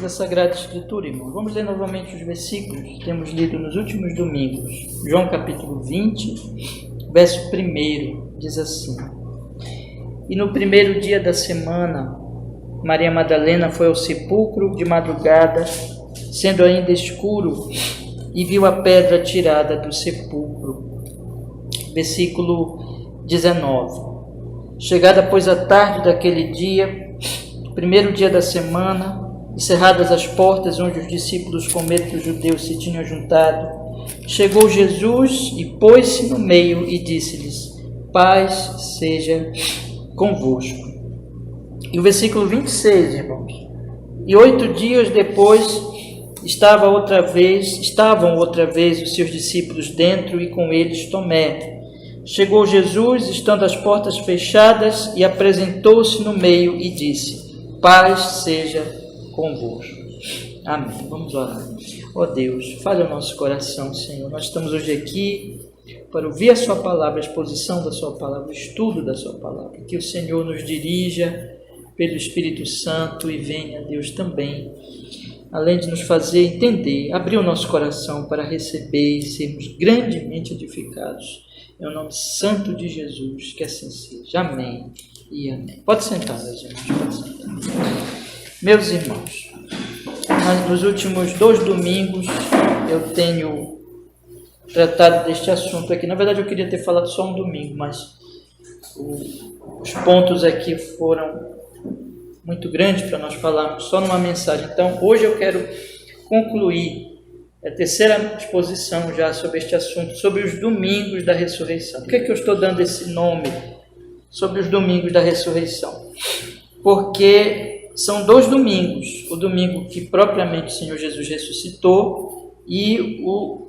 da Sagrada Escritura, irmão. Vamos ler novamente os versículos que temos lido nos últimos domingos. João capítulo 20, verso 1, diz assim: E no primeiro dia da semana, Maria Madalena foi ao sepulcro de madrugada, sendo ainda escuro, e viu a pedra tirada do sepulcro. Versículo 19. Chegada, pois, a tarde daquele dia, primeiro dia da semana, encerradas as portas onde os discípulos com medo dos judeus se tinham juntado, chegou Jesus e pôs-se no meio e disse-lhes: Paz seja convosco. E o versículo 26, irmãos: E 8 dias depois estavam outra vez os seus discípulos dentro e com eles Tomé. Chegou Jesus, estando as portas fechadas, e apresentou-se no meio e disse: Paz seja convosco. Amém. Vamos orar. Ó Deus, fale ao nosso coração, Senhor. Nós estamos hoje aqui para ouvir a sua palavra, a exposição da sua palavra, o estudo da sua palavra. Que o Senhor nos dirija pelo Espírito Santo e venha, Deus, também, além de nos fazer entender, abrir o nosso coração para receber e sermos grandemente edificados. Em nome santo de Jesus, que assim seja. Amém e amém. Pode sentar, meus irmãos, pode sentar. Meus irmãos, nos últimos 2 domingos eu tenho tratado deste assunto aqui. Na verdade, eu queria ter falado só um domingo, mas os pontos aqui foram muito grandes para nós falarmos só numa mensagem. Então, hoje eu quero concluir a terceira exposição já sobre este assunto, sobre os domingos da ressurreição. Por que eu estou dando esse nome sobre os domingos da ressurreição? Porque são 2 domingos, o domingo que propriamente o Senhor Jesus ressuscitou e o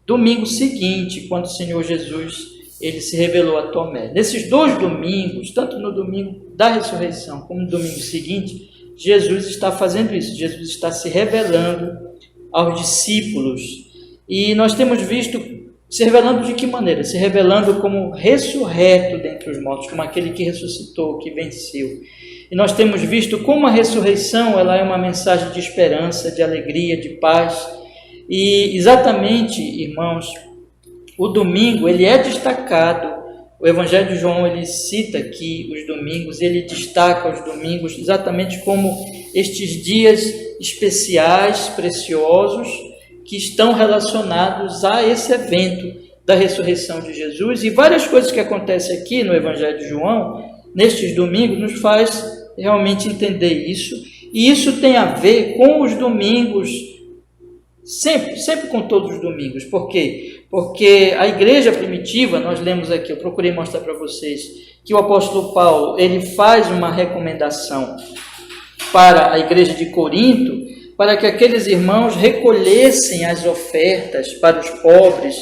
domingo seguinte, quando o Senhor Jesus ele se revelou a Tomé. Nesses 2 domingos, tanto no domingo da ressurreição como no domingo seguinte, Jesus está fazendo isso, Jesus está se revelando aos discípulos. E nós temos visto se revelando de que maneira? Se revelando como ressurreto dentre os mortos, como aquele que ressuscitou, que venceu. E nós temos visto como a ressurreição ela é uma mensagem de esperança, de alegria, de paz. E exatamente, irmãos, o domingo ele é destacado. O Evangelho de João ele cita aqui os domingos, ele destaca os domingos exatamente como estes dias especiais, preciosos, que estão relacionados a esse evento da ressurreição de Jesus. E várias coisas que acontecem aqui no Evangelho de João, nestes domingos, nos faz realmente entender isso. E isso tem a ver com os domingos, sempre com todos os domingos. Por quê? Porque a igreja primitiva, nós lemos aqui, eu procurei mostrar para vocês, que o apóstolo Paulo, ele faz uma recomendação para a igreja de Corinto, para que aqueles irmãos recolhessem as ofertas para os pobres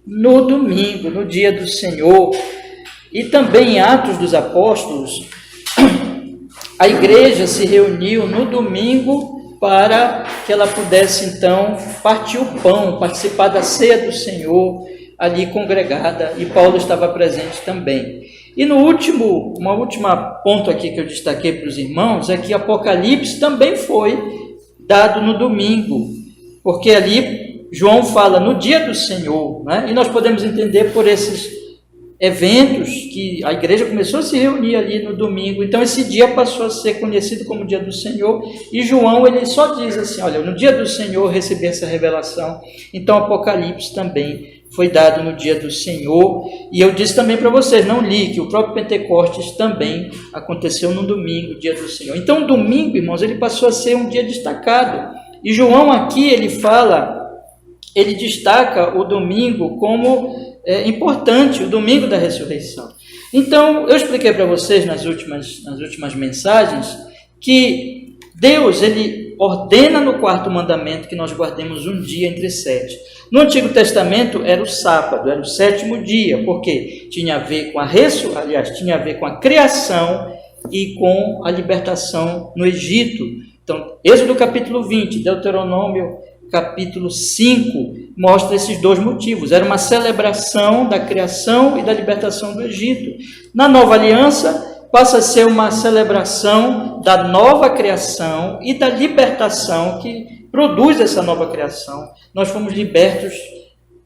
no domingo, no dia do Senhor. E também em Atos dos Apóstolos, a igreja se reuniu no domingo para que ela pudesse então partir o pão, participar da ceia do Senhor ali congregada, e Paulo estava presente também. E no último ponto aqui que eu destaquei para os irmãos é que Apocalipse também foi dado no domingo, porque ali João fala no dia do Senhor, né? E nós podemos entender por esses eventos que a igreja começou a se reunir ali no domingo. Então esse dia passou a ser conhecido como dia do Senhor, e João ele só diz assim: olha, no dia do Senhor eu recebi essa revelação. Então Apocalipse também foi dado no dia do Senhor. E eu disse também para vocês, não li, que o próprio Pentecostes também aconteceu no domingo, dia do Senhor. Então o domingo, irmãos, ele passou a ser um dia destacado. E João aqui ele destaca o domingo como importante, o domingo da ressurreição. Então, eu expliquei para vocês nas últimas mensagens que Deus, ele ordena no 4º mandamento que nós guardemos um dia entre 7. No Antigo Testamento era o sábado, era o 7º dia, porque tinha a ver tinha a ver com a criação e com a libertação no Egito. Então, Êxodo capítulo 20, Deuteronômio capítulo 5, mostra esses 2 motivos. Era uma celebração da criação e da libertação do Egito. Na Nova Aliança, passa a ser uma celebração da nova criação e da libertação que produz essa nova criação. Nós fomos libertos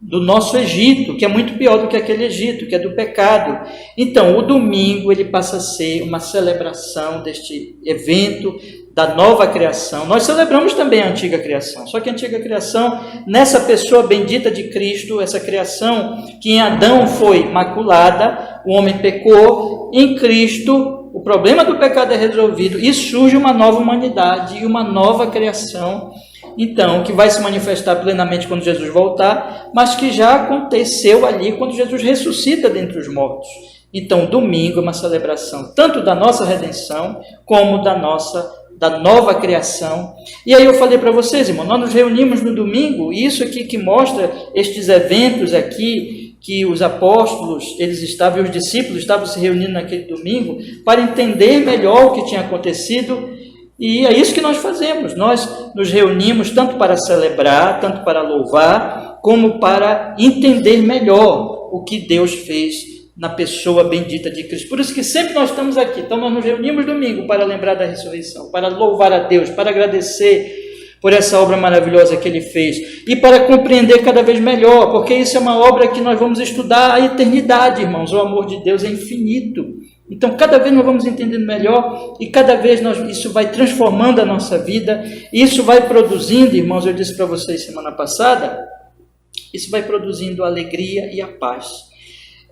do nosso Egito, que é muito pior do que aquele Egito, que é do pecado. Então, o domingo ele passa a ser uma celebração deste evento da nova criação. Nós celebramos também a antiga criação, só que a antiga criação, nessa pessoa bendita de Cristo, essa criação que em Adão foi maculada, o homem pecou, em Cristo o problema do pecado é resolvido e surge uma nova humanidade e uma nova criação, então, que vai se manifestar plenamente quando Jesus voltar, mas que já aconteceu ali quando Jesus ressuscita dentre os mortos. Então, domingo é uma celebração tanto da nossa redenção como da nova criação. E aí eu falei para vocês, irmão, nós nos reunimos no domingo, e isso aqui que mostra estes eventos aqui, que os apóstolos, eles estavam, e os discípulos estavam se reunindo naquele domingo, para entender melhor o que tinha acontecido. E é isso que nós fazemos, nós nos reunimos tanto para celebrar, tanto para louvar, como para entender melhor o que Deus fez na pessoa bendita de Cristo. Por isso que sempre nós estamos aqui, então nós nos reunimos domingo para lembrar da ressurreição, para louvar a Deus, para agradecer por essa obra maravilhosa que Ele fez, e para compreender cada vez melhor, porque isso é uma obra que nós vamos estudar a eternidade, irmãos, o amor de Deus é infinito. Então, cada vez nós vamos entendendo melhor e cada vez isso vai transformando a nossa vida. Isso vai produzindo, irmãos, eu disse para vocês semana passada, isso vai produzindo a alegria e a paz.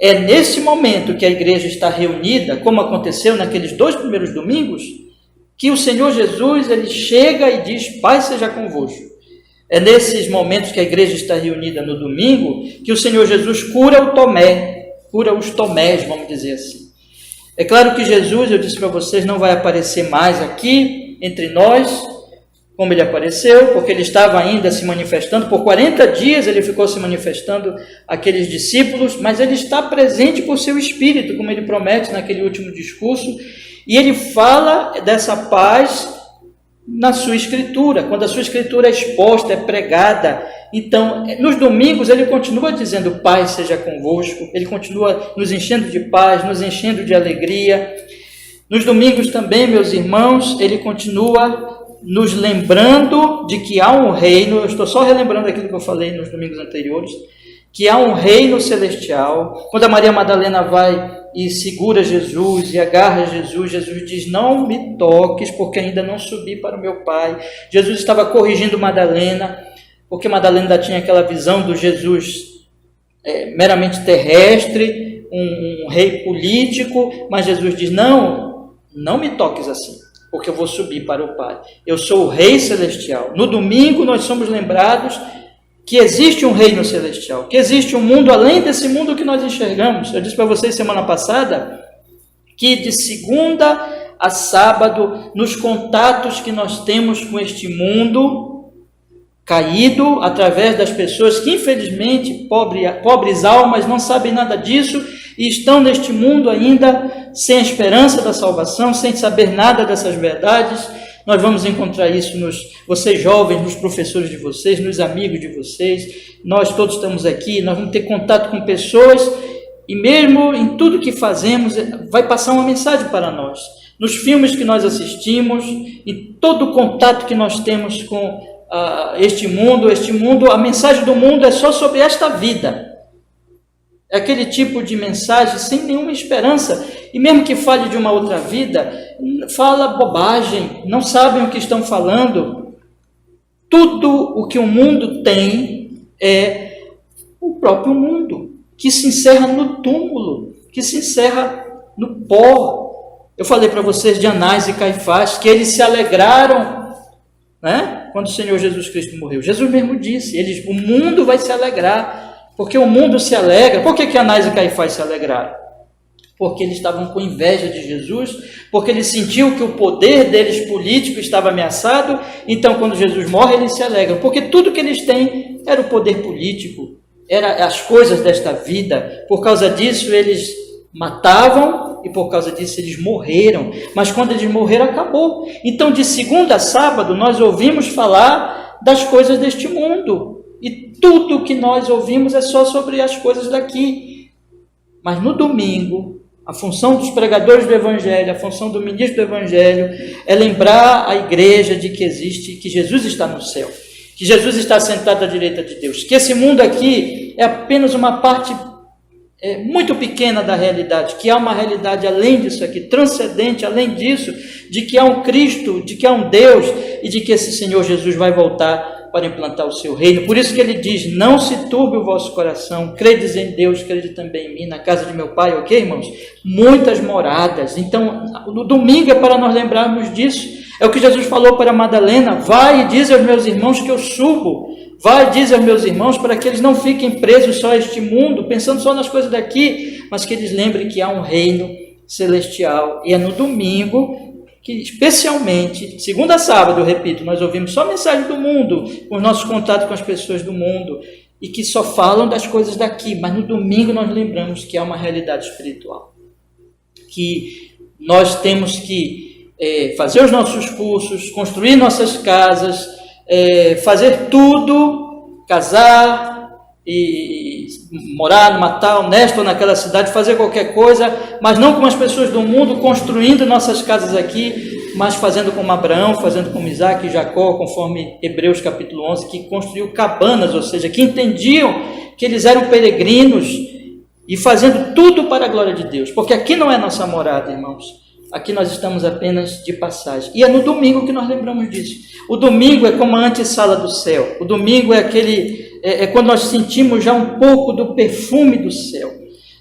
É nesse momento que a igreja está reunida, como aconteceu naqueles 2 primeiros domingos, que o Senhor Jesus ele chega e diz, paz seja convosco. É nesses momentos que a igreja está reunida no domingo, que o Senhor Jesus cura os Tomés, vamos dizer assim. É claro que Jesus, eu disse para vocês, não vai aparecer mais aqui entre nós, como ele apareceu, porque ele estava ainda se manifestando, por 40 dias ele ficou se manifestando àqueles discípulos, mas ele está presente por seu Espírito, como ele promete naquele último discurso, e ele fala dessa paz na sua Escritura, quando a sua Escritura é exposta, é pregada. Então, nos domingos ele continua dizendo, paz seja convosco, ele continua nos enchendo de paz, nos enchendo de alegria. Nos domingos também, meus irmãos, ele continua nos lembrando de que há um reino, eu estou só relembrando aquilo que eu falei nos domingos anteriores, que há um reino celestial. Quando a Maria Madalena vai e segura Jesus e agarra Jesus, Jesus diz, não me toques, porque ainda não subi para o meu Pai. Jesus estava corrigindo Madalena, porque Madalena ainda tinha aquela visão do Jesus meramente terrestre, um rei político, mas Jesus diz, não me toques assim, porque eu vou subir para o Pai. Eu sou o Rei Celestial. No domingo nós somos lembrados que existe um reino celestial, que existe um mundo além desse mundo que nós enxergamos. Eu disse para vocês semana passada que de segunda a sábado, nos contatos que nós temos com este mundo caído, através das pessoas que infelizmente, pobres almas, não sabem nada disso e estão neste mundo ainda sem a esperança da salvação, sem saber nada dessas verdades. Nós vamos encontrar isso vocês jovens, nos professores de vocês, nos amigos de vocês. Nós todos estamos aqui, nós vamos ter contato com pessoas e mesmo em tudo que fazemos vai passar uma mensagem para nós. Nos filmes que nós assistimos, em todo o contato que nós temos com este mundo, a mensagem do mundo é só sobre esta vida. É aquele tipo de mensagem sem nenhuma esperança. E mesmo que fale de uma outra vida, fala bobagem, não sabem o que estão falando. Tudo o que o mundo tem é o próprio mundo, que se encerra no túmulo, que se encerra no pó. Eu falei para vocês de Anás e Caifás, que eles se alegraram, né, quando o Senhor Jesus Cristo morreu. Jesus mesmo disse, o mundo vai se alegrar, porque o mundo se alegra. Por que Anás e Caifás se alegraram? Porque eles estavam com inveja de Jesus, porque eles sentiam que o poder deles político estava ameaçado, então quando Jesus morre eles se alegram, porque tudo que eles têm era o poder político, era as coisas desta vida. Por causa disso eles matavam e por causa disso eles morreram, mas quando eles morreram acabou. Então de segunda a sábado nós ouvimos falar das coisas deste mundo, e tudo que nós ouvimos é só sobre as coisas daqui. Mas no domingo, A função dos pregadores do Evangelho, a função do ministro do Evangelho é lembrar a igreja de que existe, que Jesus está no céu, que Jesus está sentado à direita de Deus, que esse mundo aqui é apenas uma parte muito pequena da realidade, que há uma realidade além disso aqui, transcendente, além disso, de que há um Cristo, de que há um Deus e de que esse Senhor Jesus vai voltar para implantar o seu reino. Por isso que ele diz: não se turbe o vosso coração, credes em Deus, crede também em mim. Na casa de meu pai, ok, irmãos? Muitas moradas. Então, no domingo é para nós lembrarmos disso. É o que Jesus falou para Madalena: vai e diz aos meus irmãos que eu subo. Vai e diz aos meus irmãos para que eles não fiquem presos só a este mundo, pensando só nas coisas daqui, mas que eles lembrem que há um reino celestial. E é no domingo que, especialmente, segunda a sábado, eu repito, nós ouvimos só mensagem do mundo, os nossos contatos com as pessoas do mundo, e que só falam das coisas daqui, mas no domingo nós lembramos que há uma realidade espiritual, que nós temos que fazer os nossos cursos, construir nossas casas, fazer tudo, casar e morar numa tal, nesta ou naquela cidade, fazer qualquer coisa, mas não como as pessoas do mundo, construindo nossas casas aqui, mas fazendo como Abraão, fazendo como Isaac e Jacó, conforme Hebreus capítulo 11, que construiu cabanas, ou seja, que entendiam que eles eram peregrinos e fazendo tudo para a glória de Deus, porque aqui não é nossa morada, irmãos. Aqui nós estamos apenas de passagem. E é no domingo que nós lembramos disso. O domingo é como a antessala do céu. O domingo é quando nós sentimos já um pouco do perfume do céu.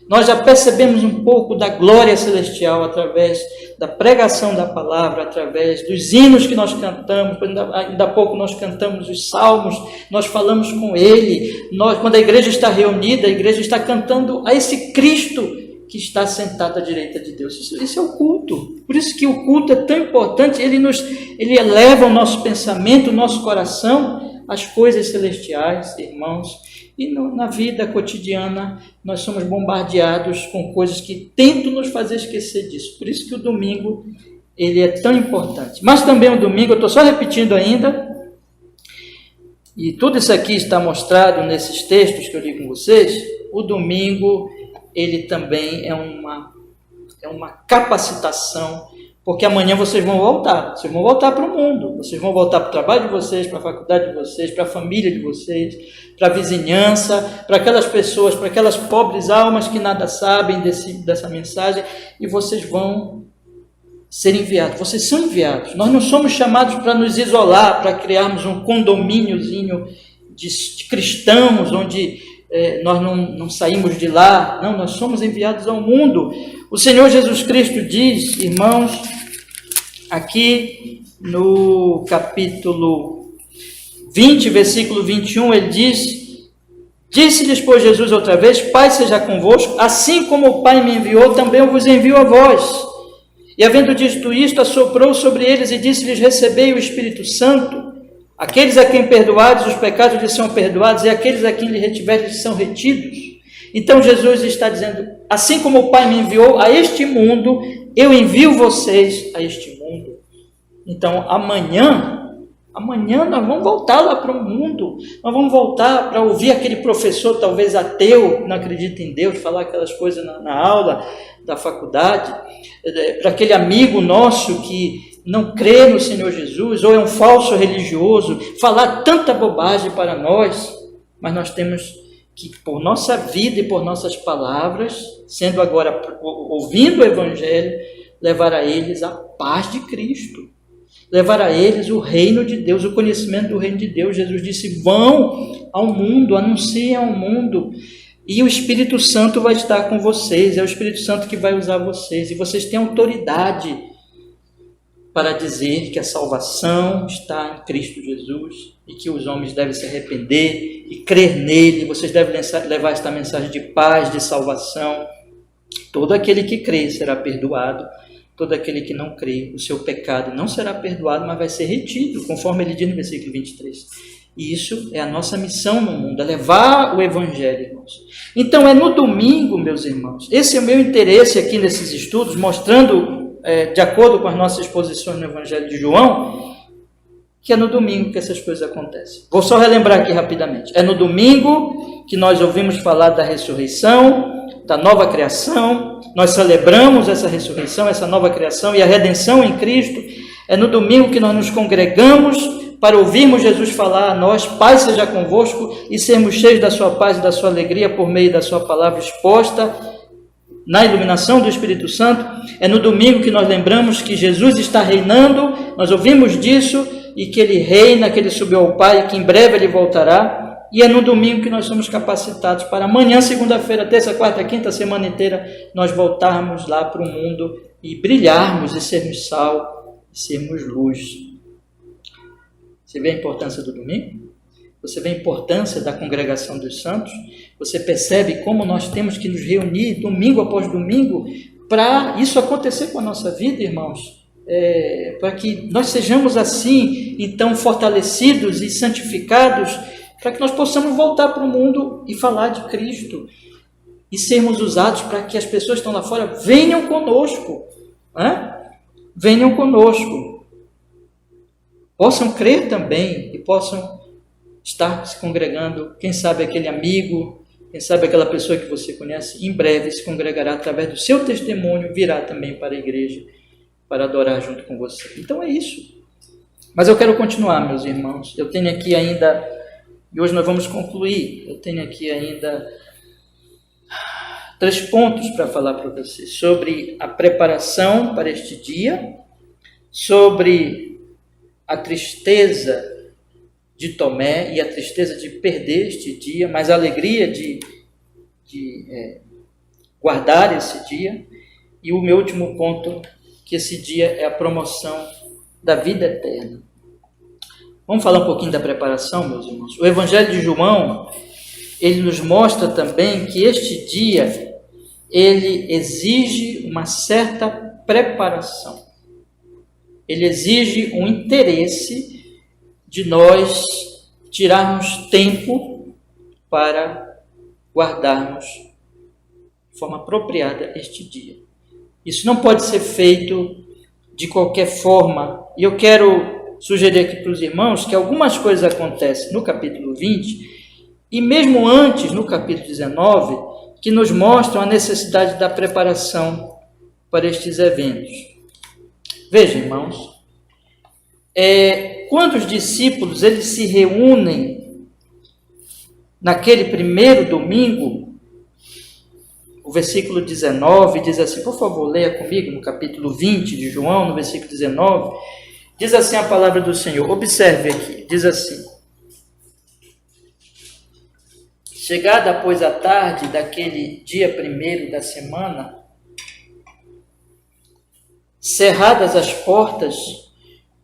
Nós já percebemos um pouco da glória celestial através da pregação da palavra, através dos hinos que nós cantamos. Ainda há pouco nós cantamos os salmos, nós falamos com Ele. Quando a igreja está reunida, a igreja está cantando a esse Cristo que está sentado à direita de Deus. Isso é o culto. Por isso que o culto é tão importante. Ele eleva o nosso pensamento, o nosso coração às coisas celestiais, irmãos. E na vida cotidiana nós somos bombardeados com coisas que tentam nos fazer esquecer disso. Por isso que o domingo ele é tão importante. Mas também o domingo, eu estou só repetindo ainda, e tudo isso aqui está mostrado nesses textos que eu li com vocês. O domingo ele também é uma capacitação, porque amanhã vocês vão voltar para o mundo, vocês vão voltar para o trabalho de vocês, para a faculdade de vocês, para a família de vocês, para a vizinhança, para aquelas pessoas, para aquelas pobres almas que nada sabem dessa mensagem, e vocês vão ser enviados, vocês são enviados. Nós não somos chamados para nos isolar, para criarmos um condomíniozinho de cristãos, onde nós não saímos de lá. Não, nós somos enviados ao mundo. O Senhor Jesus Cristo diz, irmãos, aqui no capítulo 20, versículo 21, ele diz: disse-lhes, pois, Jesus outra vez: Pai seja convosco, assim como o Pai me enviou, também eu vos envio a vós. E havendo dito isto, assoprou sobre eles e disse-lhes: recebei o Espírito Santo. Aqueles a quem perdoados os pecados lhes são perdoados, e aqueles a quem lhe retiveres são retidos. Então Jesus está dizendo: assim como o Pai me enviou a este mundo, eu envio vocês a este mundo. Então amanhã nós vamos voltar lá para o mundo, nós vamos voltar para ouvir aquele professor, talvez ateu, não acredita em Deus, falar aquelas coisas na aula da faculdade, para aquele amigo nosso que não crê no Senhor Jesus, ou é um falso religioso, falar tanta bobagem para nós, mas nós temos que, por nossa vida e por nossas palavras, sendo agora, ouvindo o Evangelho, levar a eles a paz de Cristo, levar a eles o reino de Deus, o conhecimento do reino de Deus. Jesus disse: vão ao mundo, anunciem ao mundo, e o Espírito Santo vai estar com vocês, é o Espírito Santo que vai usar vocês, e vocês têm autoridade para dizer que a salvação está em Cristo Jesus e que os homens devem se arrepender e crer nele. Vocês devem levar esta mensagem de paz, de salvação. Todo aquele que crê será perdoado, todo aquele que não crê, o seu pecado não será perdoado, mas vai ser retido, conforme ele diz no versículo 23. E isso é a nossa missão no mundo, é levar o Evangelho, irmãos. Então é no domingo, meus irmãos, esse é o meu interesse aqui nesses estudos, mostrando de acordo com as nossas exposições no Evangelho de João, que é no domingo que essas coisas acontecem. Vou só relembrar aqui rapidamente. É no domingo que nós ouvimos falar da ressurreição, da nova criação. Nós celebramos essa ressurreição, essa nova criação e a redenção em Cristo. É no domingo que nós nos congregamos para ouvirmos Jesus falar a nós: paz seja convosco, e sermos cheios da sua paz e da sua alegria por meio da sua palavra exposta na iluminação do Espírito Santo. É no domingo que nós lembramos que Jesus está reinando, nós ouvimos disso, e que Ele reina, que Ele subiu ao Pai, que em breve Ele voltará. E é no domingo que nós somos capacitados para amanhã, segunda-feira, terça, quarta, quinta, semana inteira, nós voltarmos lá para o mundo e brilharmos e sermos sal e sermos luz. Você vê a importância do domingo? Você vê a importância da congregação dos santos? Você percebe como nós temos que nos reunir domingo após domingo para isso acontecer com a nossa vida, irmãos? Para que nós sejamos assim, então, fortalecidos e santificados, para que nós possamos voltar para o mundo e falar de Cristo e sermos usados para que as pessoas que estão lá fora venham conosco, venham conosco, possam crer também e possam estar se congregando. Quem sabe aquele amigo, quem sabe aquela pessoa que você conhece, em breve se congregará através do seu testemunho, virá também para a igreja para adorar junto com você. Então é isso. Mas eu quero continuar, meus irmãos. Eu tenho aqui ainda, e hoje nós vamos concluir, eu tenho aqui ainda 3 pontos para falar para você, sobre a preparação para este dia, sobre a tristeza de Tomé e a tristeza de perder este dia, mas a alegria de guardar esse dia, e o meu último ponto, que esse dia é a promoção da vida eterna. Vamos falar um pouquinho da preparação, meus irmãos. O Evangelho de João, ele nos mostra também que este dia, ele exige uma certa preparação. Ele exige um interesse de nós tirarmos tempo para guardarmos de forma apropriada este dia. Isso não pode ser feito de qualquer forma. E eu quero sugerir aqui para os irmãos que algumas coisas acontecem no capítulo 20 e mesmo antes, no capítulo 19, que nos mostram a necessidade da preparação para estes eventos. Veja, irmãos, quando os discípulos eles se reúnem naquele primeiro domingo, o versículo 19 diz assim, por favor, leia comigo no capítulo 20 de João, no versículo 19, diz assim a palavra do Senhor, observe aqui, diz assim: chegada, pois, a tarde daquele dia primeiro da semana, cerradas as portas,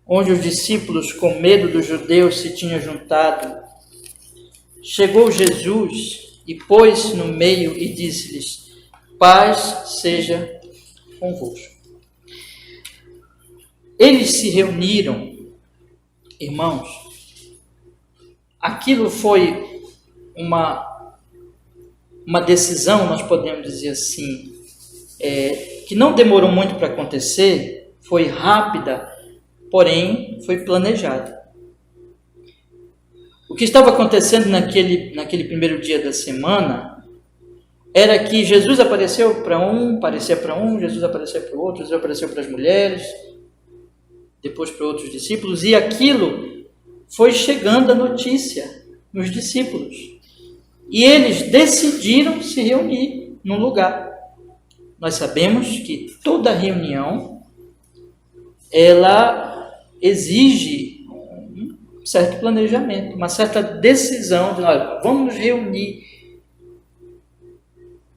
onde os discípulos, com medo dos judeus, se tinham juntado, chegou Jesus e pôs-se no meio e disse-lhes: paz seja convosco. Eles se reuniram, irmãos, aquilo foi uma decisão, nós podemos dizer assim, que não demorou muito para acontecer, foi rápida, porém foi planejada. O que estava acontecendo naquele primeiro dia da semana era que Jesus apareceu para um, Jesus apareceu para o outro, Jesus apareceu para as mulheres, depois para outros discípulos, e aquilo foi chegando a notícia nos discípulos. E eles decidiram se reunir num lugar. Nós sabemos que toda reunião, ela exige um certo planejamento, uma certa decisão de nós, vamos nos reunir,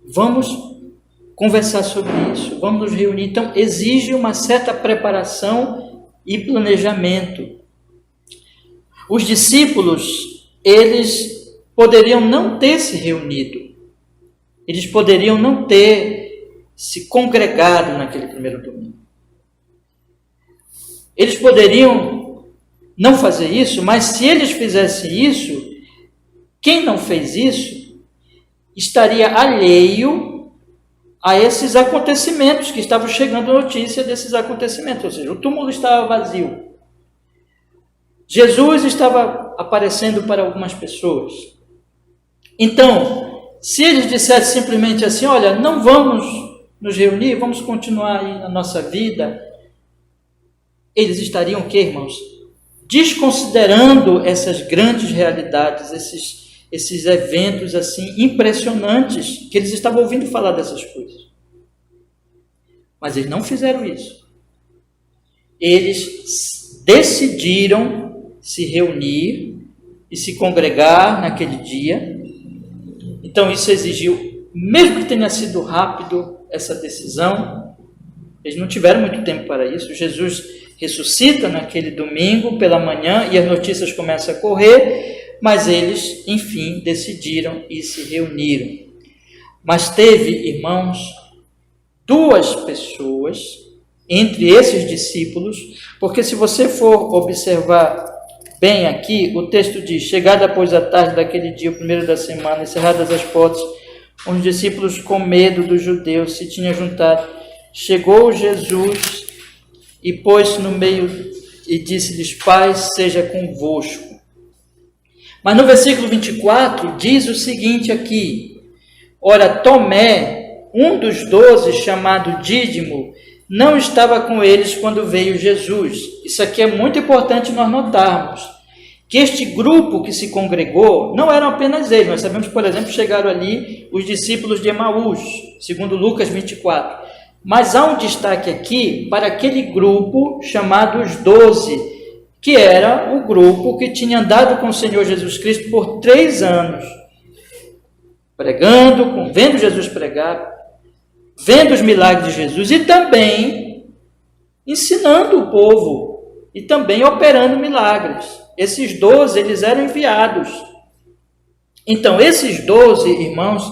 vamos conversar sobre isso, vamos nos reunir. Então, exige uma certa preparação e planejamento. Os discípulos, eles poderiam não ter se reunido, eles poderiam não ter se congregado naquele primeiro domingo. Eles poderiam não fazer isso, mas se eles fizessem isso, quem não fez isso estaria alheio a esses acontecimentos, que estavam chegando notícia desses acontecimentos, ou seja, o túmulo estava vazio. Jesus estava aparecendo para algumas pessoas. Então, Se eles dissessem simplesmente assim, olha, não vamos nos reunir, vamos continuar aí na nossa vida, eles estariam o quê, irmãos? Desconsiderando essas grandes realidades, esses eventos assim impressionantes, que eles estavam ouvindo falar dessas coisas. Mas eles não fizeram isso. Eles decidiram se reunir e se congregar naquele dia. Então isso exigiu, mesmo que tenha sido rápido essa decisão, eles não tiveram muito tempo para isso. Jesus ressuscita naquele domingo pela manhã e as notícias começam a correr, mas eles, enfim, decidiram e se reuniram. Mas teve, irmãos, duas pessoas entre esses discípulos, porque se você for observar bem aqui, o texto diz, chegada pois a tarde daquele dia, o primeiro da semana, encerradas as portas, os discípulos com medo dos judeus se tinham juntado, chegou Jesus e pôs-se no meio e disse-lhes, paz seja convosco. Mas no versículo 24 diz o seguinte aqui, ora Tomé, um dos 12, chamado Dídimo, não estava com eles quando veio Jesus. Isso aqui é muito importante nós notarmos, que este grupo que se congregou não eram apenas eles. Nós sabemos, por exemplo, chegaram ali os discípulos de Emaús, segundo Lucas 24. Mas há um destaque aqui para aquele grupo chamado os 12, que era o grupo que tinha andado com o Senhor Jesus Cristo por 3 anos, pregando, vendo Jesus pregar, vendo os milagres de Jesus e também ensinando o povo e também operando milagres. Esses 12, eles eram enviados. Então, esses 12 irmãos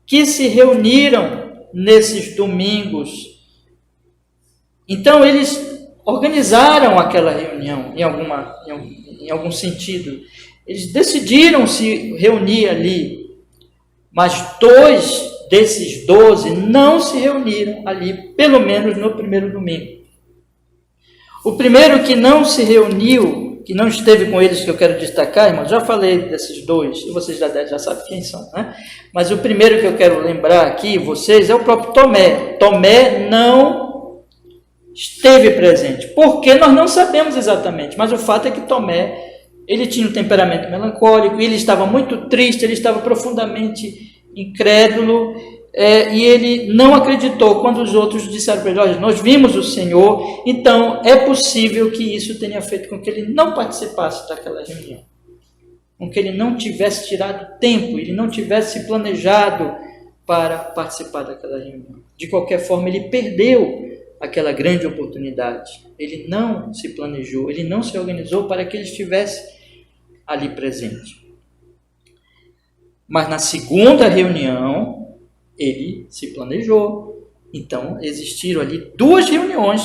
que se reuniram nesses domingos, então eles organizaram aquela reunião em algum sentido. Eles decidiram se reunir ali, mas 2 desses 12 não se reuniram ali, pelo menos no primeiro domingo. O primeiro que não se reuniu, que não esteve com eles, que eu quero destacar, irmãos, já falei desses 2, e vocês já sabem quem são, né? Mas o primeiro que eu quero lembrar aqui, vocês, é o próprio Tomé. Tomé não esteve presente. Por quê? Nós não sabemos exatamente, mas o fato é que Tomé, ele tinha um temperamento melancólico, ele estava muito triste, ele estava profundamente incrédulo, e ele não acreditou quando os outros disseram para ele, olha, nós vimos o Senhor. Então é possível que isso tenha feito com que ele não participasse daquela reunião, com que ele não tivesse tirado tempo, ele não tivesse planejado para participar daquela reunião. De qualquer forma, ele perdeu aquela grande oportunidade, ele não se planejou, ele não se organizou para que ele estivesse ali presente. Mas na segunda reunião, ele se planejou. Então, existiram ali 2 reuniões,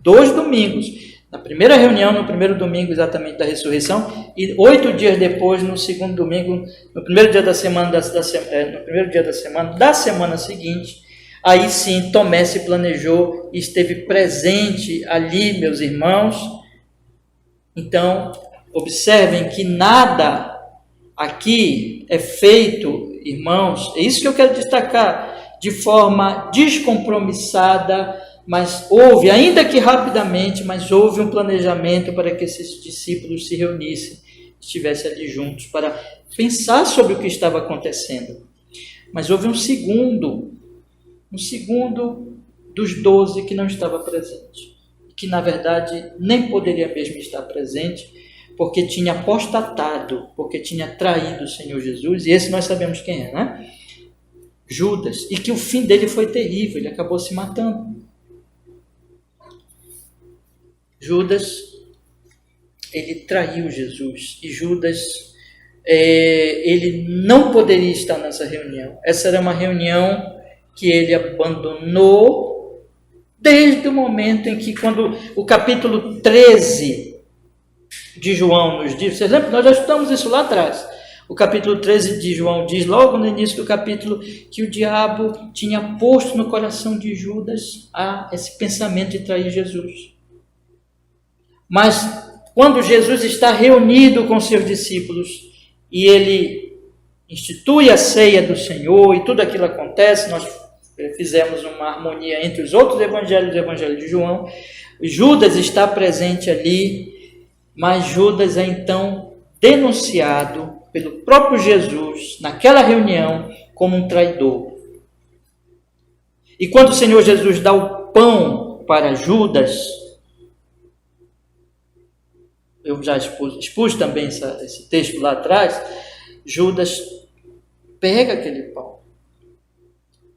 2 domingos. Na primeira reunião, no primeiro domingo exatamente da ressurreição, e 8 dias depois, no segundo domingo, no primeiro dia da semana, no primeiro dia da semana seguinte, aí sim Tomé se planejou e esteve presente ali, meus irmãos. Então, observem que nada aqui é feito, irmãos, é isso que eu quero destacar, de forma descompromissada, mas houve, ainda que rapidamente, mas houve um planejamento para que esses discípulos se reunissem, estivessem ali juntos, para pensar sobre o que estava acontecendo. Mas houve um segundo dos 12 que não estava presente, que na verdade nem poderia mesmo estar presente, porque tinha apostatado, porque tinha traído o Senhor Jesus, e esse nós sabemos quem é, né? Judas, e que o fim dele foi terrível, ele acabou se matando. Judas, ele traiu Jesus, e Judas, ele não poderia estar nessa reunião. Essa era uma reunião que ele abandonou desde o momento em que, quando o capítulo 13 de João nos diz, vocês lembram? Nós já estudamos isso lá atrás. O capítulo 13 de João diz, logo no início do capítulo, que o diabo tinha posto no coração de Judas esse pensamento de trair Jesus. Mas quando Jesus está reunido com seus discípulos e ele institui a ceia do Senhor e tudo aquilo acontece. Nós fizemos uma harmonia entre os outros evangelhos e o evangelho de João. Judas está presente ali, mas Judas é então denunciado pelo próprio Jesus naquela reunião como um traidor. E quando o Senhor Jesus dá o pão para Judas, eu já expus também esse texto lá atrás, Judas pega aquele pão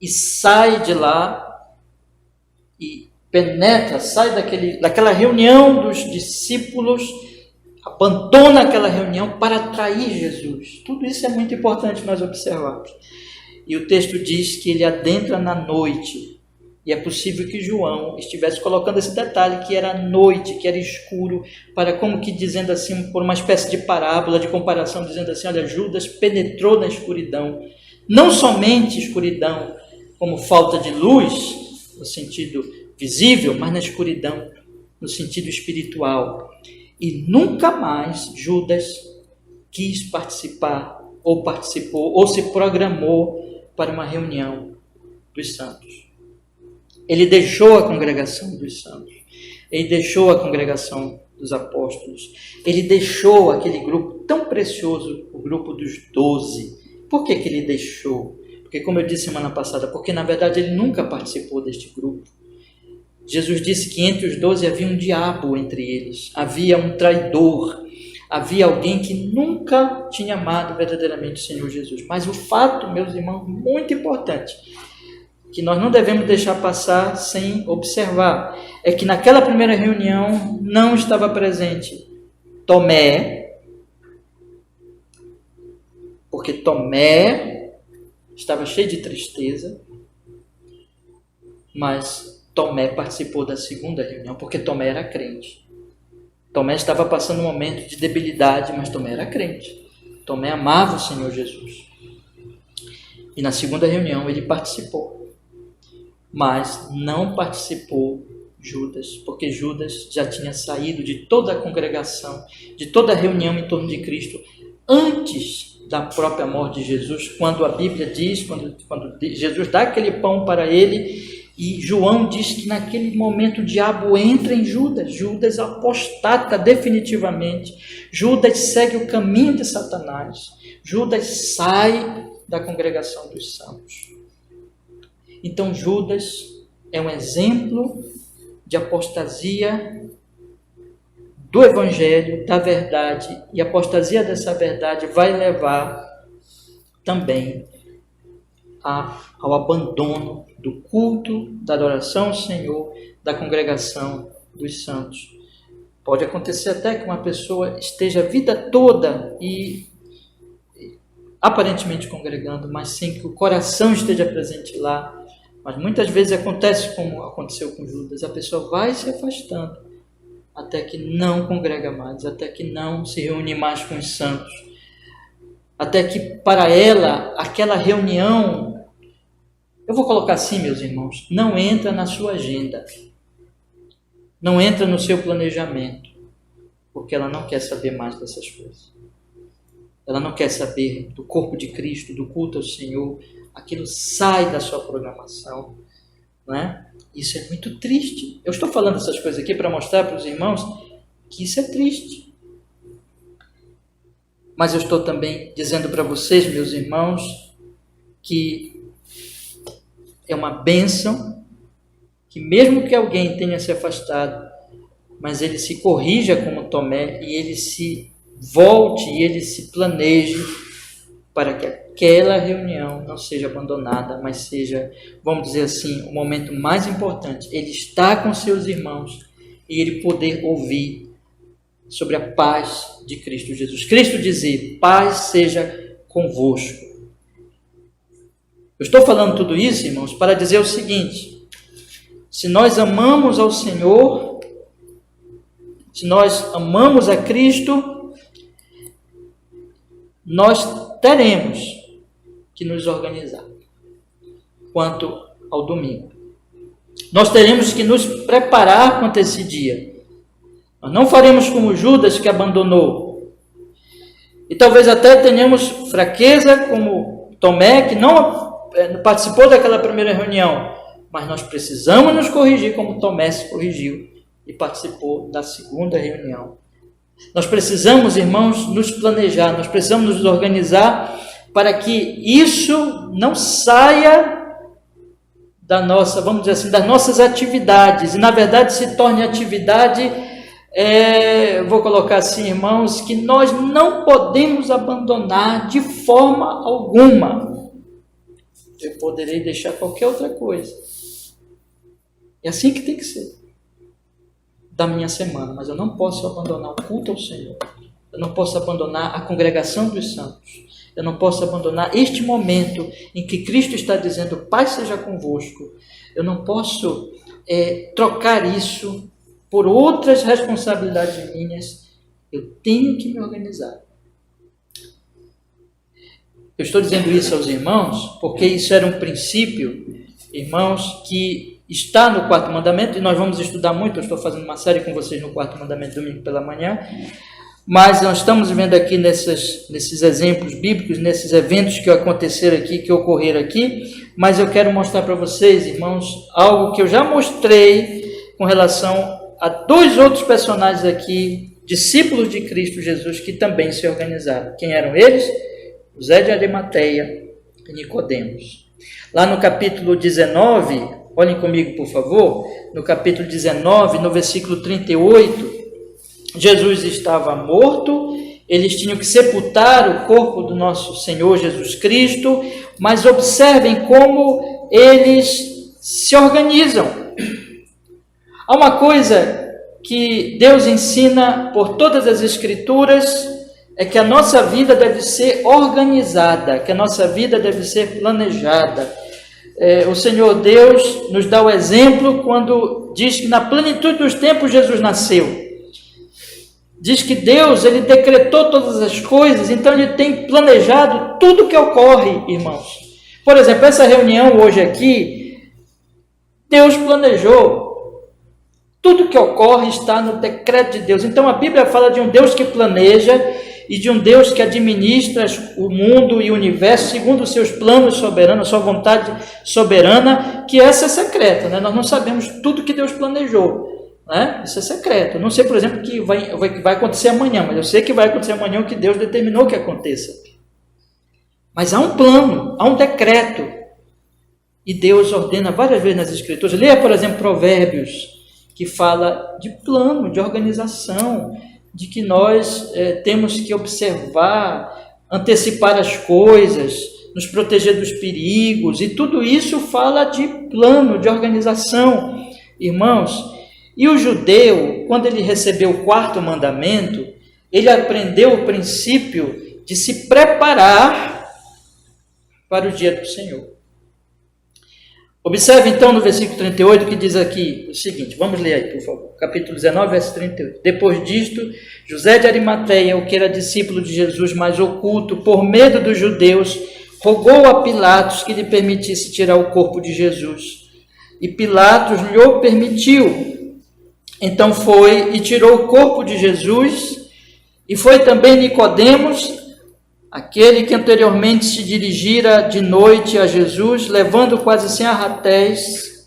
e sai de lá e penetra, sai daquela reunião dos discípulos, abandona aquela reunião para trair Jesus. Tudo isso é muito importante nós observarmos. E o texto diz que ele adentra na noite. E é possível que João estivesse colocando esse detalhe, que era noite, que era escuro, para como que dizendo assim, por uma espécie de parábola, de comparação, dizendo assim, olha, Judas penetrou na escuridão. Não somente escuridão como falta de luz, no sentido visível, mas na escuridão, no sentido espiritual. E nunca mais Judas quis participar, ou participou, ou se programou para uma reunião dos santos. Ele deixou a congregação dos santos. Ele deixou a congregação dos apóstolos. Ele deixou aquele grupo tão precioso, o grupo dos 12. Por que ele deixou? Porque, como eu disse semana passada, porque na verdade ele nunca participou deste grupo. Jesus disse que entre os 12 havia um diabo entre eles, havia um traidor, havia alguém que nunca tinha amado verdadeiramente o Senhor Jesus. Mas o fato, meus irmãos, muito importante, que nós não devemos deixar passar sem observar, é que naquela primeira reunião não estava presente Tomé, porque Tomé estava cheio de tristeza, mas Tomé participou da segunda reunião, porque Tomé era crente. Tomé estava passando um momento de debilidade, mas Tomé era crente. Tomé amava o Senhor Jesus. E na segunda reunião ele participou. Mas não participou Judas, porque Judas já tinha saído de toda a congregação, de toda a reunião em torno de Cristo, antes da própria morte de Jesus, quando a Bíblia diz, quando Jesus dá aquele pão para ele, e João diz que naquele momento o diabo entra em Judas. Judas apostata definitivamente. Judas segue o caminho de Satanás. Judas sai da congregação dos santos. Então Judas é um exemplo de apostasia do Evangelho, da verdade. E a apostasia dessa verdade vai levar também ao abandono do culto, da adoração ao Senhor, da congregação dos santos. Pode acontecer até que uma pessoa esteja a vida toda e aparentemente congregando, mas sem que o coração esteja presente lá. Mas muitas vezes acontece como aconteceu com Judas, a pessoa vai se afastando até que não congrega mais, até que não se reúne mais com os santos, até que para ela aquela reunião, eu vou colocar assim, meus irmãos, não entra na sua agenda, não entra no seu planejamento, porque ela não quer saber mais dessas coisas. Ela não quer saber do corpo de Cristo, do culto ao Senhor. Aquilo sai da sua programação, não é? Isso é muito triste. Eu estou falando essas coisas aqui para mostrar para os irmãos que isso é triste. Mas eu estou também dizendo para vocês, meus irmãos, que é uma bênção, que mesmo que alguém tenha se afastado, mas ele se corrija como Tomé e ele se volte e ele se planeje para que aquela reunião não seja abandonada, mas seja, vamos dizer assim, o momento mais importante. Ele está com seus irmãos e ele poder ouvir sobre a paz de Cristo Jesus. Cristo dizer, paz seja convosco. Eu estou falando tudo isso, irmãos, para dizer o seguinte: se nós amamos ao Senhor, se nós amamos a Cristo, nós teremos que nos organizar quanto ao domingo. Nós teremos que nos preparar quanto a esse dia. Nós não faremos como Judas, que abandonou. E talvez até tenhamos fraqueza, como Tomé, que não participou daquela primeira reunião, mas nós precisamos nos corrigir como Tomé se corrigiu e participou da segunda reunião. Nós precisamos, irmãos, nos planejar, nós precisamos nos organizar para que isso não saia da nossa, vamos dizer assim, das nossas atividades, e na verdade se torne atividade, vou colocar assim, irmãos, que nós não podemos abandonar de forma alguma. Eu poderei deixar qualquer outra coisa. É assim que tem que ser. Da minha semana, mas eu não posso abandonar o culto ao Senhor. Eu não posso abandonar a congregação dos santos. Eu não posso abandonar este momento em que Cristo está dizendo, Pai seja convosco. Eu não posso trocar isso por outras responsabilidades minhas. Eu tenho que me organizar. Eu estou dizendo isso aos irmãos, porque isso era um princípio, irmãos, que está no quarto mandamento, e nós vamos estudar muito, eu estou fazendo uma série com vocês no quarto mandamento, domingo pela manhã, mas nós estamos vendo aqui nesses exemplos bíblicos, nesses eventos que aconteceram aqui, que ocorreram aqui, mas eu quero mostrar para vocês, irmãos, algo que eu já mostrei com relação a dois outros personagens aqui, discípulos de Cristo Jesus, que também se organizaram. Quem eram eles? José de Arimateia e Nicodemos. Lá no capítulo 19, olhem comigo, por favor, no capítulo 19, no versículo 38, Jesus estava morto, eles tinham que sepultar o corpo do nosso Senhor Jesus Cristo, mas observem como eles se organizam. Há uma coisa que Deus ensina por todas as Escrituras, é que a nossa vida deve ser organizada, que a nossa vida deve ser planejada. O Senhor Deus nos dá o exemplo quando diz que na plenitude dos tempos Jesus nasceu. Diz que Deus, Ele decretou todas as coisas, então Ele tem planejado tudo que ocorre, irmãos. Por exemplo, essa reunião hoje aqui, Deus planejou. Tudo que ocorre está no decreto de Deus. Então a Bíblia fala de um Deus que planeja e de um Deus que administra o mundo e o universo segundo os seus planos soberanos, a sua vontade soberana, que essa é secreta, né? Nós não sabemos tudo que Deus planejou, né? Isso é secreto. Eu não sei, por exemplo, o que vai acontecer amanhã, mas eu sei que vai acontecer amanhã o que Deus determinou que aconteça. Mas há um plano, há um decreto, e Deus ordena várias vezes nas Escrituras. Leia, por exemplo, Provérbios, que fala de plano, de organização, de que nós temos que observar, antecipar as coisas, nos proteger dos perigos, e tudo isso fala de plano, de organização, irmãos. E o judeu, quando ele recebeu o quarto mandamento, ele aprendeu o princípio de se preparar para o dia do Senhor. Observe então no versículo 38 que diz aqui o seguinte, vamos ler aí, por favor, capítulo 19, verso 38. Depois disto, José de Arimateia, o que era discípulo de Jesus, mas oculto, por medo dos judeus, rogou a Pilatos que lhe permitisse tirar o corpo de Jesus. E Pilatos lhe o permitiu. Então foi e tirou o corpo de Jesus, e foi também Nicodemos, aquele que anteriormente se dirigira de noite a Jesus, levando quase 100 arráteis,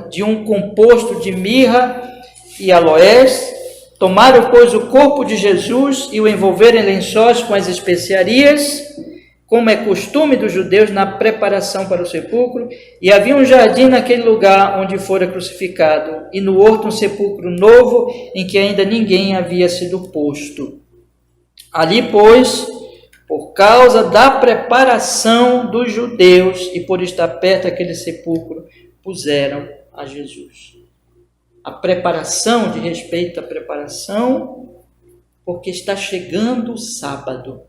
de um composto de mirra e aloés, tomaram, pois, o corpo de Jesus e o envolveram em lençóis com as especiarias, como é costume dos judeus na preparação para o sepulcro, e havia um jardim naquele lugar onde fora crucificado, e no horto um sepulcro novo, em que ainda ninguém havia sido posto. Ali, pois, por causa da preparação dos judeus e por estar perto daquele sepulcro, puseram a Jesus. A preparação, de respeito à preparação, porque está chegando o sábado,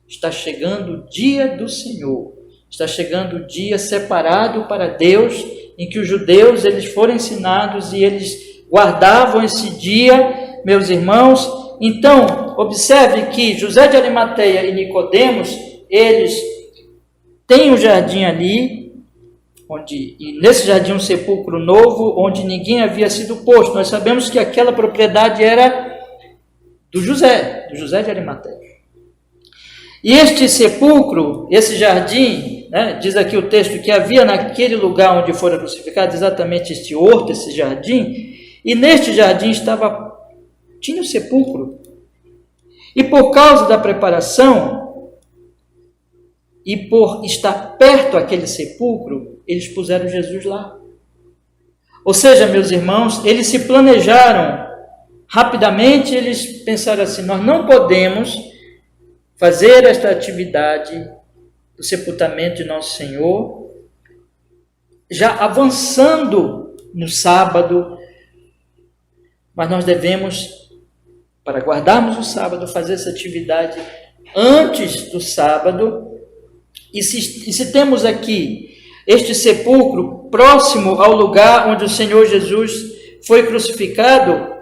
está chegando o dia do Senhor, está chegando o dia separado para Deus, em que os judeus eles foram ensinados e eles guardavam esse dia, meus irmãos. Então, observe que José de Arimateia e Nicodemos, eles têm um jardim ali, e nesse jardim um sepulcro novo, onde ninguém havia sido posto. Nós sabemos que aquela propriedade era do José de Arimateia. E este sepulcro, esse jardim, né, diz aqui o texto que havia naquele lugar onde fora crucificado exatamente este horto, esse jardim, e neste jardim tinha o sepulcro. E por causa da preparação e por estar perto aquele sepulcro, eles puseram Jesus lá. Ou seja, meus irmãos, eles se planejaram rapidamente, eles pensaram assim: nós não podemos fazer esta atividade do sepultamento de Nosso Senhor já avançando no sábado, mas nós devemos, para guardarmos o sábado, fazer essa atividade antes do sábado. E se temos aqui este sepulcro próximo ao lugar onde o Senhor Jesus foi crucificado,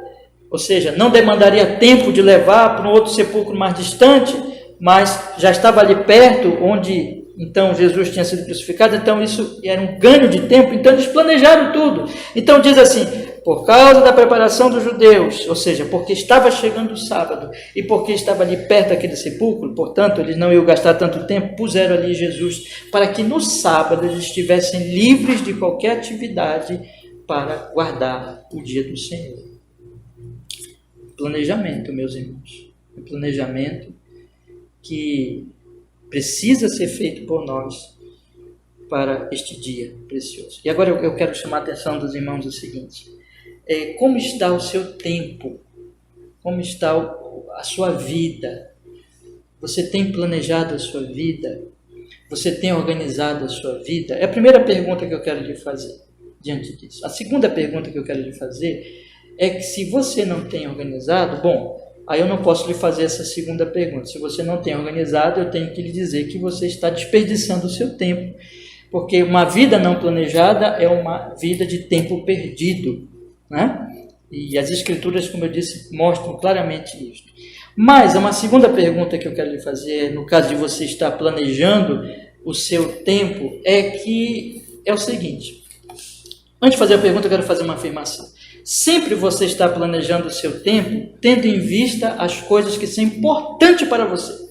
ou seja, não demandaria tempo de levar para um outro sepulcro mais distante, mas já estava ali perto onde então Jesus tinha sido crucificado, então isso era um ganho de tempo, então eles planejaram tudo. Então diz assim: por causa da preparação dos judeus, ou seja, porque estava chegando o sábado e porque estava ali perto daquele sepulcro, portanto eles não iam gastar tanto tempo, puseram ali Jesus para que no sábado eles estivessem livres de qualquer atividade para guardar o dia do Senhor. Planejamento, meus irmãos, um planejamento que precisa ser feito por nós para este dia precioso. E agora eu quero chamar a atenção dos irmãos o seguinte: como está o seu tempo? Como está a sua vida? Você tem planejado a sua vida? Você tem organizado a sua vida? É a primeira pergunta que eu quero lhe fazer diante disso. A segunda pergunta que eu quero lhe fazer é que se você não tem organizado, bom, aí eu não posso lhe fazer essa segunda pergunta. Se você não tem organizado, eu tenho que lhe dizer que você está desperdiçando o seu tempo, porque uma vida não planejada é uma vida de tempo perdido, né? E as Escrituras, como eu disse, mostram claramente isso. Mas uma segunda pergunta que eu quero lhe fazer, no caso de você estar planejando o seu tempo, é o seguinte: antes de fazer a pergunta, eu quero fazer uma afirmação. Sempre você está planejando o seu tempo tendo em vista as coisas que são importantes para você.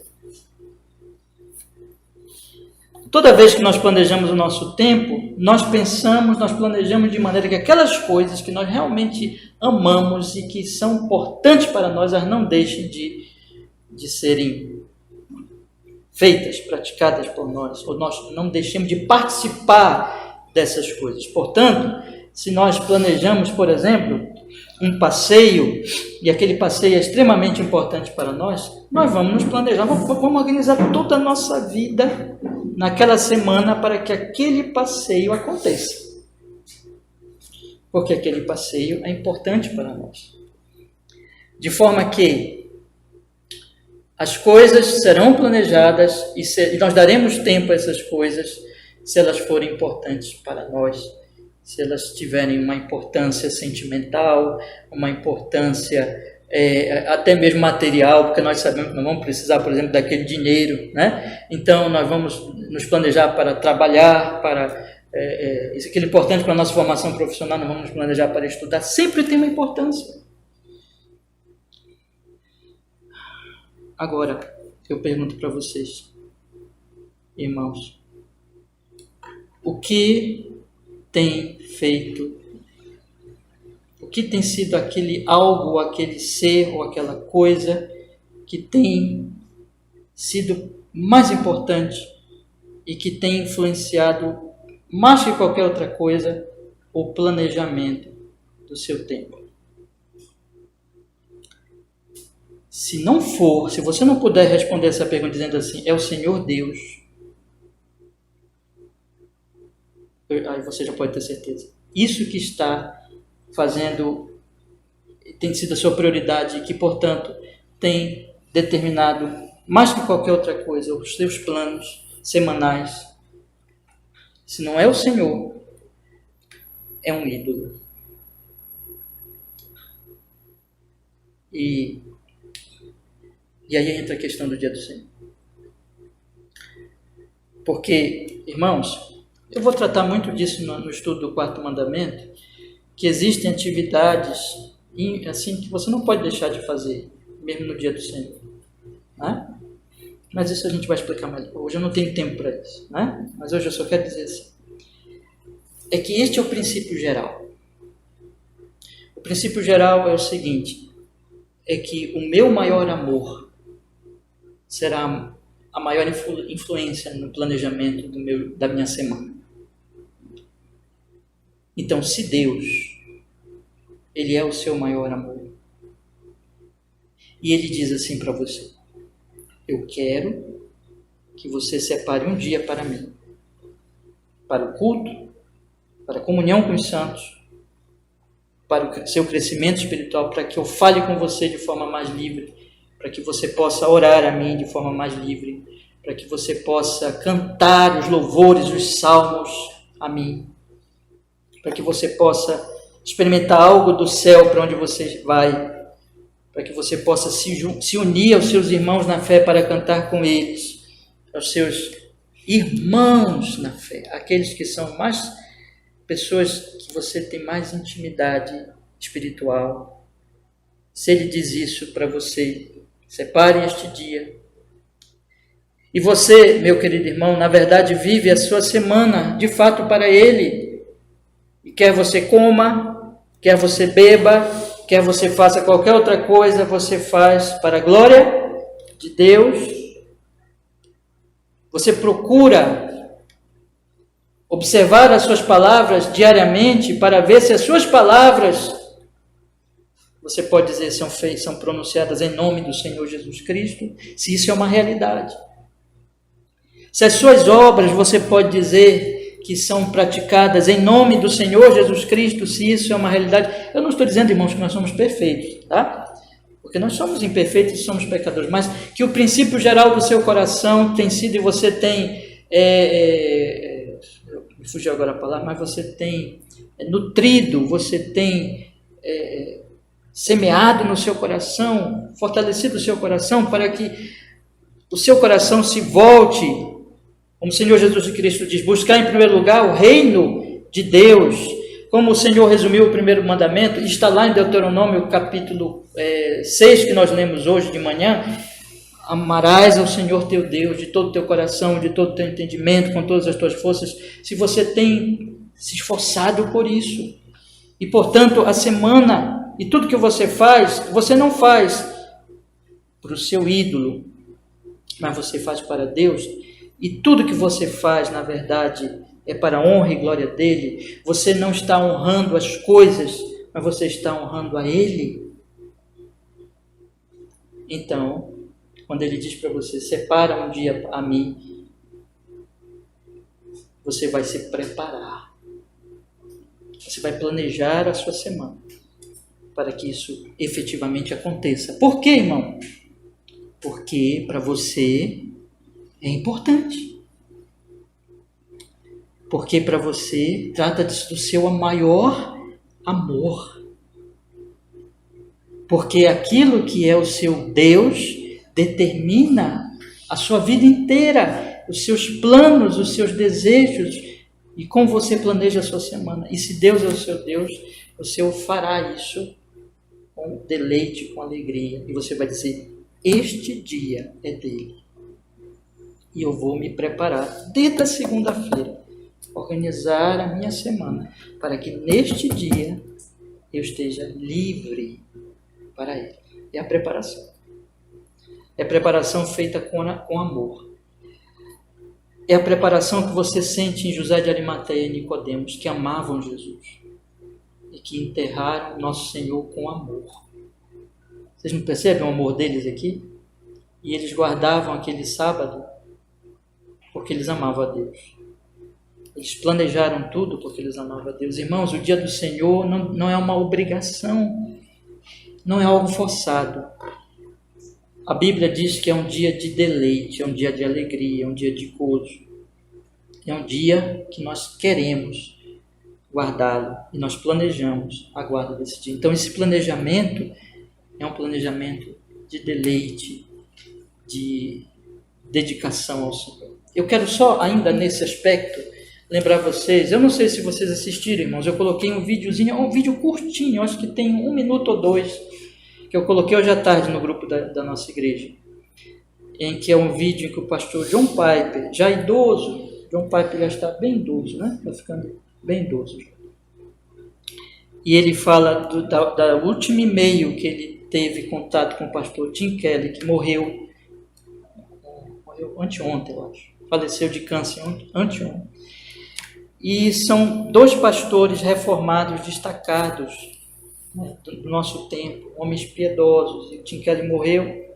Toda vez que nós planejamos o nosso tempo, nós planejamos de maneira que aquelas coisas que nós realmente amamos e que são importantes para nós, elas não deixem de serem feitas, praticadas por nós, ou nós não deixemos de participar dessas coisas. Portanto, se nós planejamos, por exemplo, um passeio, e aquele passeio é extremamente importante para nós vamos nos planejar, vamos organizar toda a nossa vida naquela semana para que aquele passeio aconteça. Porque aquele passeio é importante para nós. De forma que as coisas serão planejadas e nós daremos tempo a essas coisas se elas forem importantes para nós. Se elas tiverem uma importância sentimental, uma importância até mesmo material, porque nós sabemos que nós vamos precisar, por exemplo, daquele dinheiro, né? Então, nós vamos nos planejar para trabalhar, isso aquilo é importante para a nossa formação profissional, nós vamos nos planejar para estudar, sempre tem uma importância. Agora, eu pergunto para vocês, irmãos, o que tem feito, o que tem sido aquele algo, aquele ser ou aquela coisa que tem sido mais importante e que tem influenciado mais que qualquer outra coisa o planejamento do seu tempo? Se você não puder responder essa pergunta dizendo assim, é o Senhor Deus, aí você já pode ter certeza. Isso que está tem sido a sua prioridade e que, portanto, tem determinado, mais que qualquer outra coisa, os seus planos semanais. Se não é o Senhor, é um ídolo. E aí entra a questão do dia do Senhor. Porque, irmãos, eu vou tratar muito disso no estudo do quarto mandamento, que existem atividades assim que você não pode deixar de fazer mesmo no dia do Senhor. Né? Mas isso a gente vai explicar melhor. Hoje eu não tenho tempo para isso. Né? Mas hoje eu só quero dizer assim. É que este é o princípio geral. O princípio geral é o seguinte, é que o meu maior amor será a maior influência no planejamento da minha semana. Então, se Deus, Ele é o seu maior amor, e Ele diz assim para você, eu quero que você separe um dia para mim, para o culto, para a comunhão com os santos, para o seu crescimento espiritual, para que eu fale com você de forma mais livre, para que você possa orar a mim de forma mais livre, para que você possa cantar os louvores, os salmos a mim, para que você possa experimentar algo do céu para onde você vai, para que você possa se unir aos seus irmãos na fé para cantar com eles, aos seus irmãos na fé, aqueles que são mais pessoas que você tem mais intimidade espiritual. Se Ele diz isso para você, separe este dia. E você, meu querido irmão, na verdade vive a sua semana de fato para Ele. E quer você coma, quer você beba, quer você faça qualquer outra coisa, você faz para a glória de Deus. Você procura observar as suas palavras diariamente para ver se as suas palavras, você pode dizer, são pronunciadas em nome do Senhor Jesus Cristo, se isso é uma realidade. Se as suas obras, você pode dizer que são praticadas em nome do Senhor Jesus Cristo, se isso é uma realidade. Eu não estou dizendo, irmãos, que nós somos perfeitos, tá? Porque nós somos imperfeitos e somos pecadores, mas que o princípio geral do seu coração tem sido, e você tem... me fugiu agora a palavra, mas você tem nutrido, você tem semeado no seu coração, fortalecido o seu coração para que o seu coração se volte, como o Senhor Jesus Cristo diz, buscar em primeiro lugar o reino de Deus, como o Senhor resumiu o primeiro mandamento, está lá em Deuteronômio capítulo 6, que nós lemos hoje de manhã, amarás ao Senhor teu Deus de todo o teu coração, de todo o teu entendimento, com todas as tuas forças, se você tem se esforçado por isso. E, portanto, a semana e tudo que você faz, você não faz para o seu ídolo, mas você faz para Deus. E tudo que você faz, na verdade, é para a honra e glória dele. Você não está honrando as coisas, mas você está honrando a Ele. Então, quando Ele diz para você, separa um dia a mim, você vai se preparar. Você vai planejar a sua semana para que isso efetivamente aconteça. Por quê, irmão? Porque para você é importante. Porque para você trata do seu maior amor. Porque aquilo que é o seu Deus determina a sua vida inteira, os seus planos, os seus desejos e como você planeja a sua semana. E se Deus é o seu Deus, você fará isso com deleite, com alegria. E você vai dizer, este dia é dele. E eu vou me preparar desde a segunda-feira, organizar a minha semana, para que neste dia eu esteja livre para ele. É a preparação. É preparação feita com amor. É a preparação que você sente em José de Arimateia e Nicodemos, que amavam Jesus e que enterraram nosso Senhor com amor. Vocês não percebem o amor deles aqui? E eles guardavam aquele sábado porque eles amavam a Deus. Eles planejaram tudo porque eles amavam a Deus. Irmãos, o dia do Senhor não é uma obrigação, não é algo forçado. A Bíblia diz que é um dia de deleite, é um dia de alegria, é um dia de gozo. É um dia que nós queremos guardá-lo e nós planejamos a guarda desse dia. Então, esse planejamento é um planejamento de deleite, de dedicação ao Senhor. Eu quero só, ainda nesse aspecto, lembrar vocês, eu não sei se vocês assistiram, irmãos, eu coloquei um videozinho, um vídeo curtinho, acho que tem 1 minuto ou 2, que eu coloquei hoje à tarde no grupo da nossa igreja, em que é um vídeo em que o pastor John Piper, já idoso, John Piper já está bem idoso, né? Está ficando bem idoso. E ele fala da último e-mail que ele teve contato com o pastor Tim Keller, que morreu anteontem, eu acho. Faleceu de câncer anteontem. E são dois pastores reformados destacados, né, do nosso tempo, homens piedosos. E o Tim Keller morreu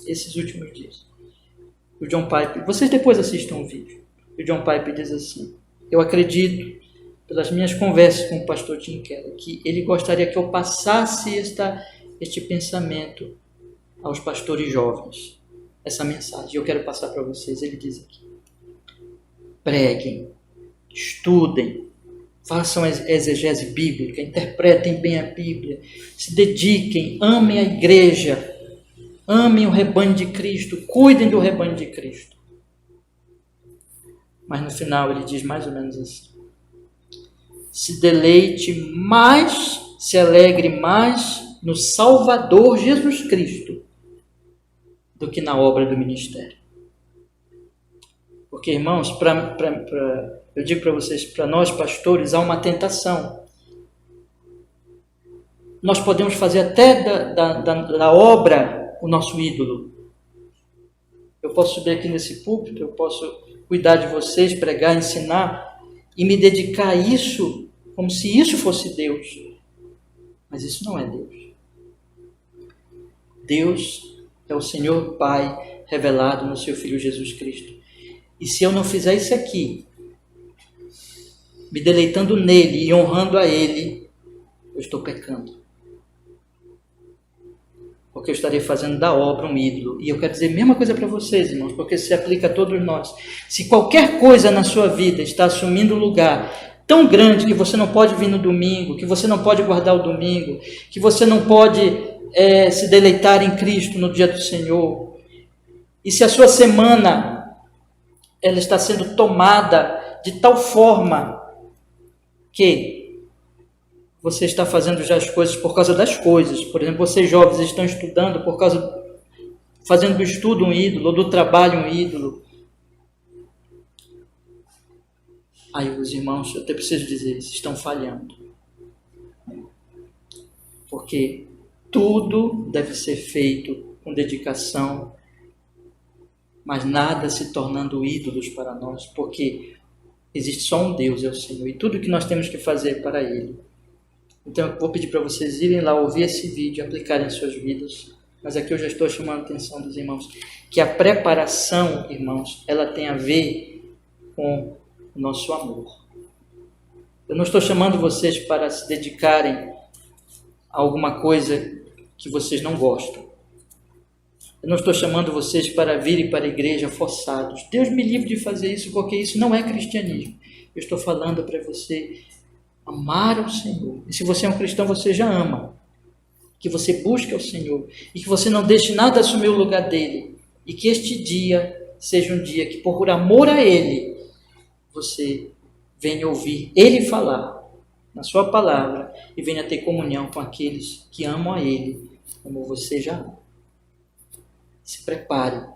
esses últimos dias. O John Piper, vocês depois assistam o vídeo. O John Piper diz assim: eu acredito, pelas minhas conversas com o pastor Tim Keller, que ele gostaria que eu passasse este pensamento aos pastores jovens, essa mensagem. Eu quero passar para vocês. Ele diz aqui: preguem, estudem, façam exegese bíblica, interpretem bem a Bíblia, se dediquem, amem a igreja, amem o rebanho de Cristo, cuidem do rebanho de Cristo. Mas no final ele diz mais ou menos assim: se deleite mais, se alegre mais no Salvador Jesus Cristo do que na obra do ministério. Porque, irmãos, eu digo para vocês, para nós pastores, há uma tentação. Nós podemos fazer até da obra o nosso ídolo. Eu posso subir aqui nesse púlpito, eu posso cuidar de vocês, pregar, ensinar e me dedicar a isso como se isso fosse Deus. Mas isso não é Deus. Deus é o Senhor Pai revelado no seu Filho Jesus Cristo. E se eu não fizer isso aqui, me deleitando nele e honrando a ele, eu estou pecando. Porque eu estarei fazendo da obra um ídolo. E eu quero dizer a mesma coisa para vocês, irmãos, porque se aplica a todos nós. Se qualquer coisa na sua vida está assumindo um lugar tão grande que você não pode vir no domingo, que você não pode guardar o domingo, que você não pode se deleitar em Cristo no dia do Senhor, e se a sua semana ela está sendo tomada de tal forma que você está fazendo já as coisas por causa das coisas. Por exemplo, vocês jovens estão estudando fazendo do estudo um ídolo, ou do trabalho um ídolo. Aí os irmãos, eu até preciso dizer, eles estão falhando. Porque tudo deve ser feito com dedicação, mas nada se tornando ídolos para nós, porque existe só um Deus, é o Senhor, e tudo que nós temos que fazer para Ele. Então eu vou pedir para vocês irem lá ouvir esse vídeo e aplicarem em suas vidas, mas aqui eu já estou chamando a atenção dos irmãos, que a preparação, irmãos, ela tem a ver com o nosso amor. Eu não estou chamando vocês para se dedicarem a alguma coisa que vocês não gostam. Eu não estou chamando vocês para virem para a igreja forçados. Deus me livre de fazer isso, porque isso não é cristianismo. Eu estou falando para você amar ao Senhor. E se você é um cristão, você já ama. Que você busque ao Senhor. E que você não deixe nada assumir o lugar dele. E que este dia seja um dia que, por amor a Ele, você venha ouvir Ele falar na sua palavra e venha ter comunhão com aqueles que amam a Ele, como você já ama. Se prepare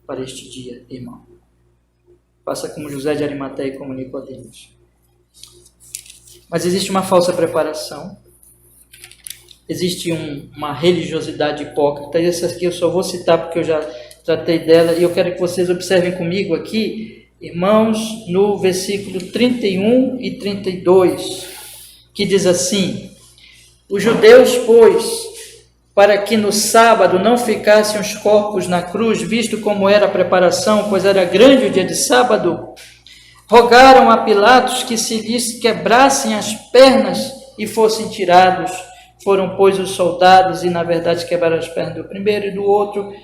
para este dia, irmão. Faça como José de Arimateia e como Nicodemos. Mas existe uma falsa preparação. Existe uma religiosidade hipócrita. E essa aqui eu só vou citar porque eu já tratei dela. E eu quero que vocês observem comigo aqui, irmãos, no versículo 31 e 32, que diz assim: os judeus, pois, para que no sábado não ficassem os corpos na cruz, visto como era a preparação, pois era grande o dia de sábado, rogaram a Pilatos que se lhes quebrassem as pernas e fossem tirados. Foram, pois, os soldados e, na verdade, quebraram as pernas do primeiro e do outro,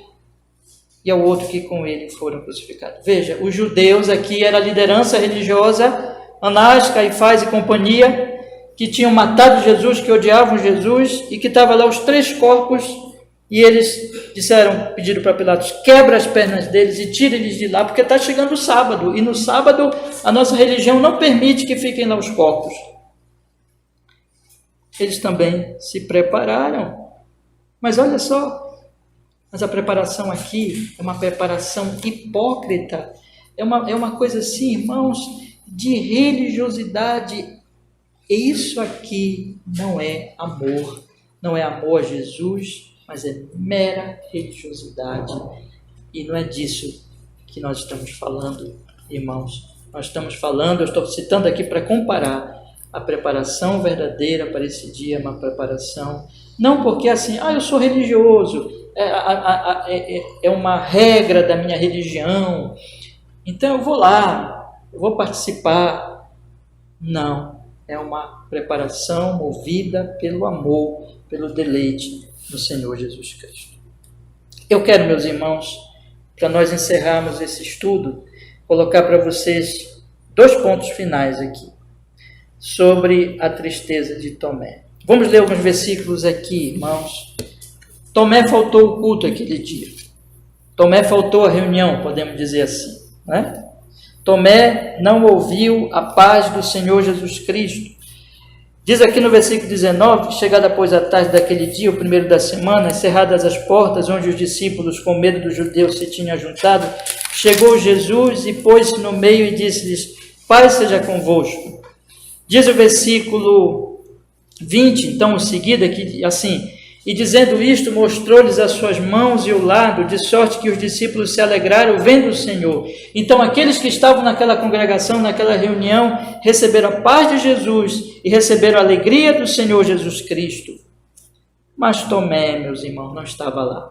e ao outro que com ele foram crucificados. Veja, os judeus aqui era a liderança religiosa, Anás, Caifás e companhia, que tinham matado Jesus, que odiavam Jesus, e que estavam lá os 3 corpos, e eles pediram para Pilatos: quebra as pernas deles e tira eles de lá, porque está chegando o sábado, e no sábado a nossa religião não permite que fiquem lá os corpos. Eles também se prepararam Mas olha só, mas a preparação aqui é uma preparação hipócrita, é uma coisa assim, irmãos, de religiosidade. Isso aqui não é amor a Jesus, mas é mera religiosidade. E não é disso que nós estamos falando, irmãos. Nós estamos falando, eu estou citando aqui para comparar a preparação verdadeira para esse dia, uma preparação, não porque assim, eu sou religioso, é uma regra da minha religião, então eu vou lá, eu vou participar. Não, é uma preparação movida pelo amor, pelo deleite do Senhor Jesus Cristo. Eu quero, meus irmãos, para nós encerrarmos esse estudo, colocar para vocês 2 pontos finais aqui, sobre a tristeza de Tomé. Vamos ler alguns versículos aqui, irmãos. Tomé faltou o culto aquele dia. Tomé faltou a reunião, podemos dizer assim, né? Tomé não ouviu a paz do Senhor Jesus Cristo. Diz aqui no versículo 19, chegada pois a tarde daquele dia, o primeiro da semana, encerradas as portas, onde os discípulos, com medo dos judeus, se tinham juntado, chegou Jesus e pôs-se no meio e disse-lhes: Paz seja convosco. Diz o versículo 20, então, em seguida, que assim: E dizendo isto, mostrou-lhes as suas mãos e o lado, de sorte que os discípulos se alegraram vendo o Senhor. Então, aqueles que estavam naquela congregação, naquela reunião, receberam a paz de Jesus e receberam a alegria do Senhor Jesus Cristo. Mas Tomé, meus irmãos, não estava lá.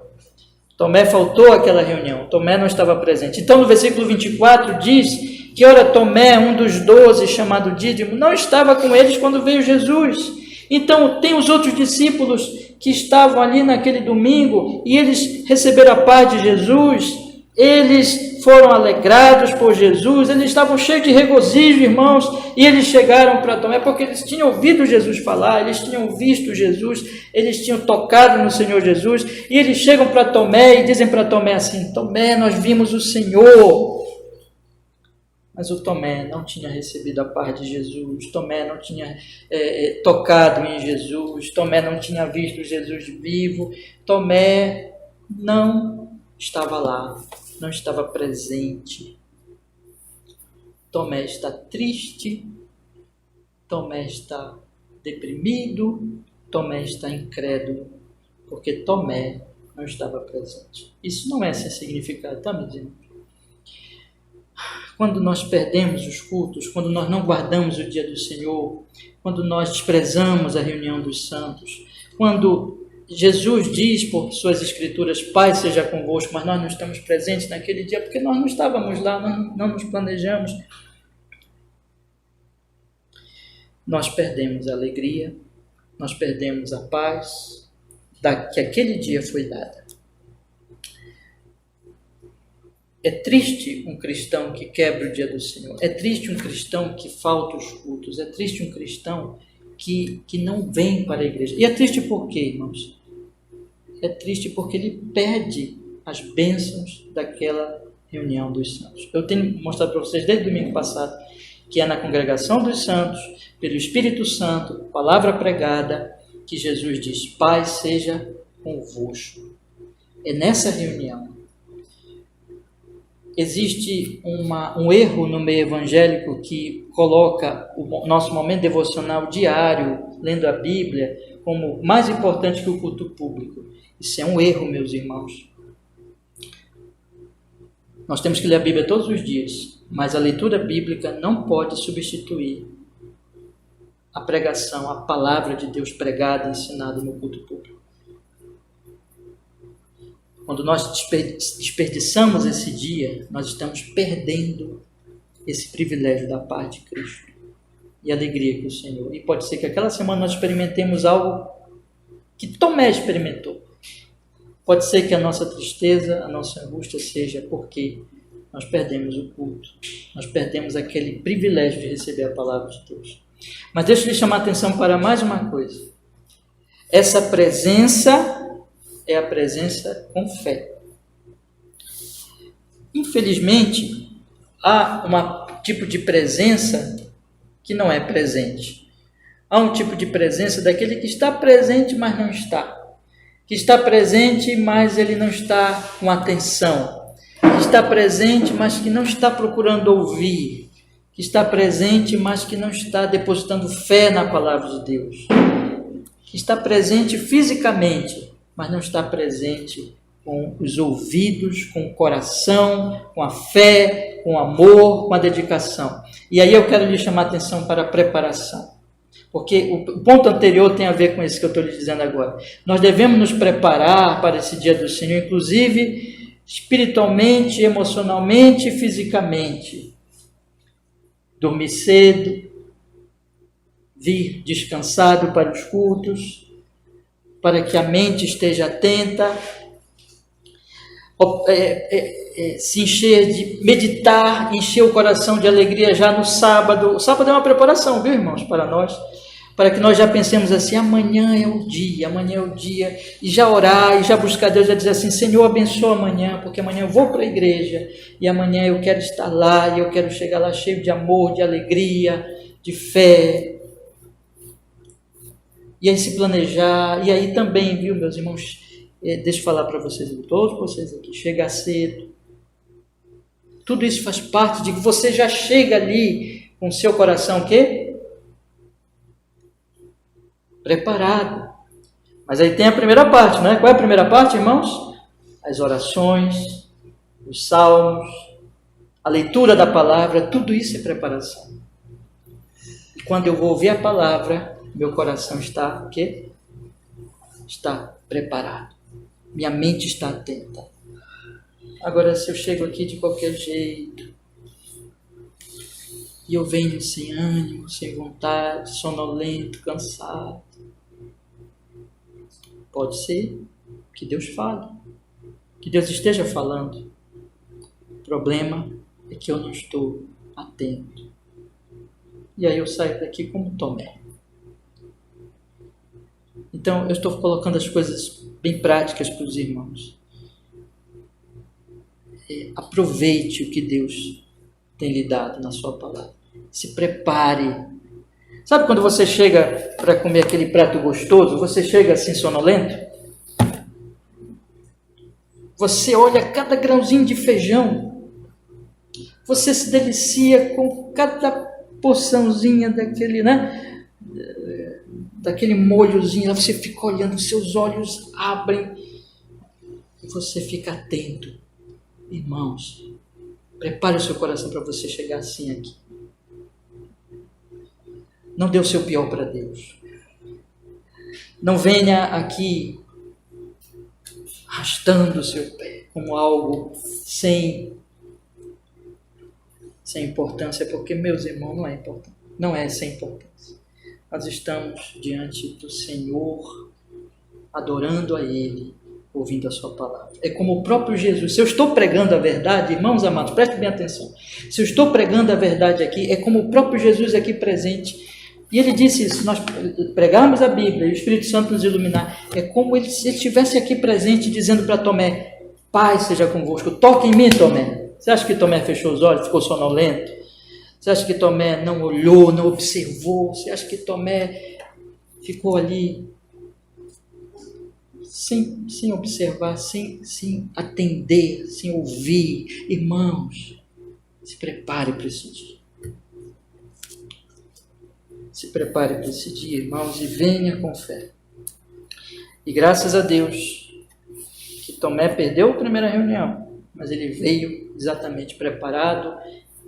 Tomé faltou àquela reunião, Tomé não estava presente. Então, no versículo 24, diz que, ora, Tomé, um dos 12, chamado Dídimo, não estava com eles quando veio Jesus. Então, tem os outros discípulos que estavam ali naquele domingo e eles receberam a paz de Jesus, eles foram alegrados por Jesus, eles estavam cheios de regozijo, irmãos, e eles chegaram para Tomé, porque eles tinham ouvido Jesus falar, eles tinham visto Jesus, eles tinham tocado no Senhor Jesus, e eles chegam para Tomé e dizem para Tomé assim: Tomé, nós vimos o Senhor. Mas o Tomé não tinha recebido a paz de Jesus, Tomé não tinha tocado em Jesus, Tomé não tinha visto Jesus vivo, Tomé não estava lá, não estava presente. Tomé está triste, Tomé está deprimido, Tomé está incrédulo, porque Tomé não estava presente. Isso não é sem significado, tá, meus irmãos? Quando nós perdemos os cultos, quando nós não guardamos o dia do Senhor, quando nós desprezamos a reunião dos santos, quando Jesus diz por suas escrituras: Paz seja convosco, mas nós não estamos presentes naquele dia porque nós não estávamos lá, nós não nos planejamos, nós perdemos a alegria, nós perdemos a paz que aquele dia foi dada. É triste um cristão que quebra o dia do Senhor. É triste um cristão que falta os cultos. É triste um cristão que não vem para a igreja. E é triste por quê, irmãos? É triste porque ele perde as bênçãos daquela reunião dos santos. Eu tenho mostrado para vocês desde o domingo passado que é na congregação dos santos, pelo Espírito Santo, palavra pregada, que Jesus diz: Paz seja convosco. É nessa reunião. Existe um erro no meio evangélico que coloca o nosso momento devocional diário, lendo a Bíblia, como mais importante que o culto público. Isso é um erro, meus irmãos. Nós temos que ler a Bíblia todos os dias, mas a leitura bíblica não pode substituir a pregação, a palavra de Deus pregada e ensinada no culto público. Quando nós desperdiçamos esse dia, nós estamos perdendo esse privilégio da paz de Cristo e a alegria que o Senhor. E pode ser que aquela semana nós experimentemos algo que Tomé experimentou. Pode ser que a nossa tristeza, a nossa angústia seja porque nós perdemos o culto, nós perdemos aquele privilégio de receber a palavra de Deus. Mas deixa eu lhe chamar a atenção para mais uma coisa. Essa presença é a presença com fé. Infelizmente, há um tipo de presença que não é presente. Há um tipo de presença daquele que está presente, mas não está. que está presente, mas ele não está com atenção, que está presente, mas que não está procurando ouvir, que está presente, mas que não está depositando fé na palavra de Deus, que está presente fisicamente, mas não está presente com os ouvidos, com o coração, com a fé, com o amor, com a dedicação. E aí eu quero lhe chamar a atenção para a preparação, porque o ponto anterior tem a ver com isso que eu estou lhe dizendo agora. Nós devemos nos preparar para esse dia do Senhor, inclusive espiritualmente, emocionalmente e fisicamente. Dormir cedo, vir descansado para os cultos, para que a mente esteja atenta, se encher de meditar, encher o coração de alegria já no sábado. O sábado é uma preparação, viu, irmãos, para nós, para que nós já pensemos assim, amanhã é o dia, e já orar, e já buscar Deus, já dizer assim, Senhor, abençoa amanhã, porque amanhã eu vou para a igreja, e amanhã eu quero estar lá, e eu quero chegar lá cheio de amor, de alegria, de fé. E aí se planejar, e aí também, viu, meus irmãos, deixa eu falar para vocês, todos vocês aqui, chegar cedo. Tudo isso faz parte de que você já chega ali com o seu coração o quê? Preparado. Mas aí tem a primeira parte, não é? Qual é a primeira parte, irmãos? As orações, os salmos, a leitura da palavra, tudo isso é preparação. E quando eu vou ouvir a palavra, meu coração está o quê? Está preparado. Minha mente está atenta. Agora, se eu chego aqui de qualquer jeito, e eu venho sem ânimo, sem vontade, sonolento, cansado, pode ser que Deus fale, que Deus esteja falando. O problema é que eu não estou atento. E aí eu saio daqui como Tomé. Então, eu estou colocando as coisas bem práticas para os irmãos. Aproveite o que Deus tem lhe dado na sua palavra. Se prepare. Sabe quando você chega para comer aquele prato gostoso, você chega assim sonolento? Você olha cada grãozinho de feijão. Você se delicia com cada porçãozinha daquele, né? Daquele molhozinho, você fica olhando, seus olhos abrem e você fica atento. Irmãos, prepare o seu coração para você chegar assim aqui. Não dê o seu pior para Deus. Não venha aqui arrastando o seu pé como algo sem importância, porque, meus irmãos, não é importante. Não é sem importância. Nós estamos diante do Senhor, adorando a Ele, ouvindo a sua palavra. É como o próprio Jesus. Se eu estou pregando a verdade, irmãos amados, prestem bem atenção. Se eu estou pregando a verdade aqui, é como o próprio Jesus aqui presente. E ele disse isso, nós pregarmos a Bíblia e o Espírito Santo nos iluminar. É como ele, se ele estivesse aqui presente, dizendo para Tomé, Pai seja convosco, toque em mim, Tomé. Você acha que Tomé fechou os olhos, ficou sonolento? Você acha que Tomé não olhou, não observou? Você acha que Tomé ficou ali sem observar, sem atender, sem ouvir? Irmãos, se prepare para esse dia. Se prepare para esse dia, irmãos, e venha com fé. E graças a Deus que Tomé perdeu a primeira reunião, mas ele veio exatamente preparado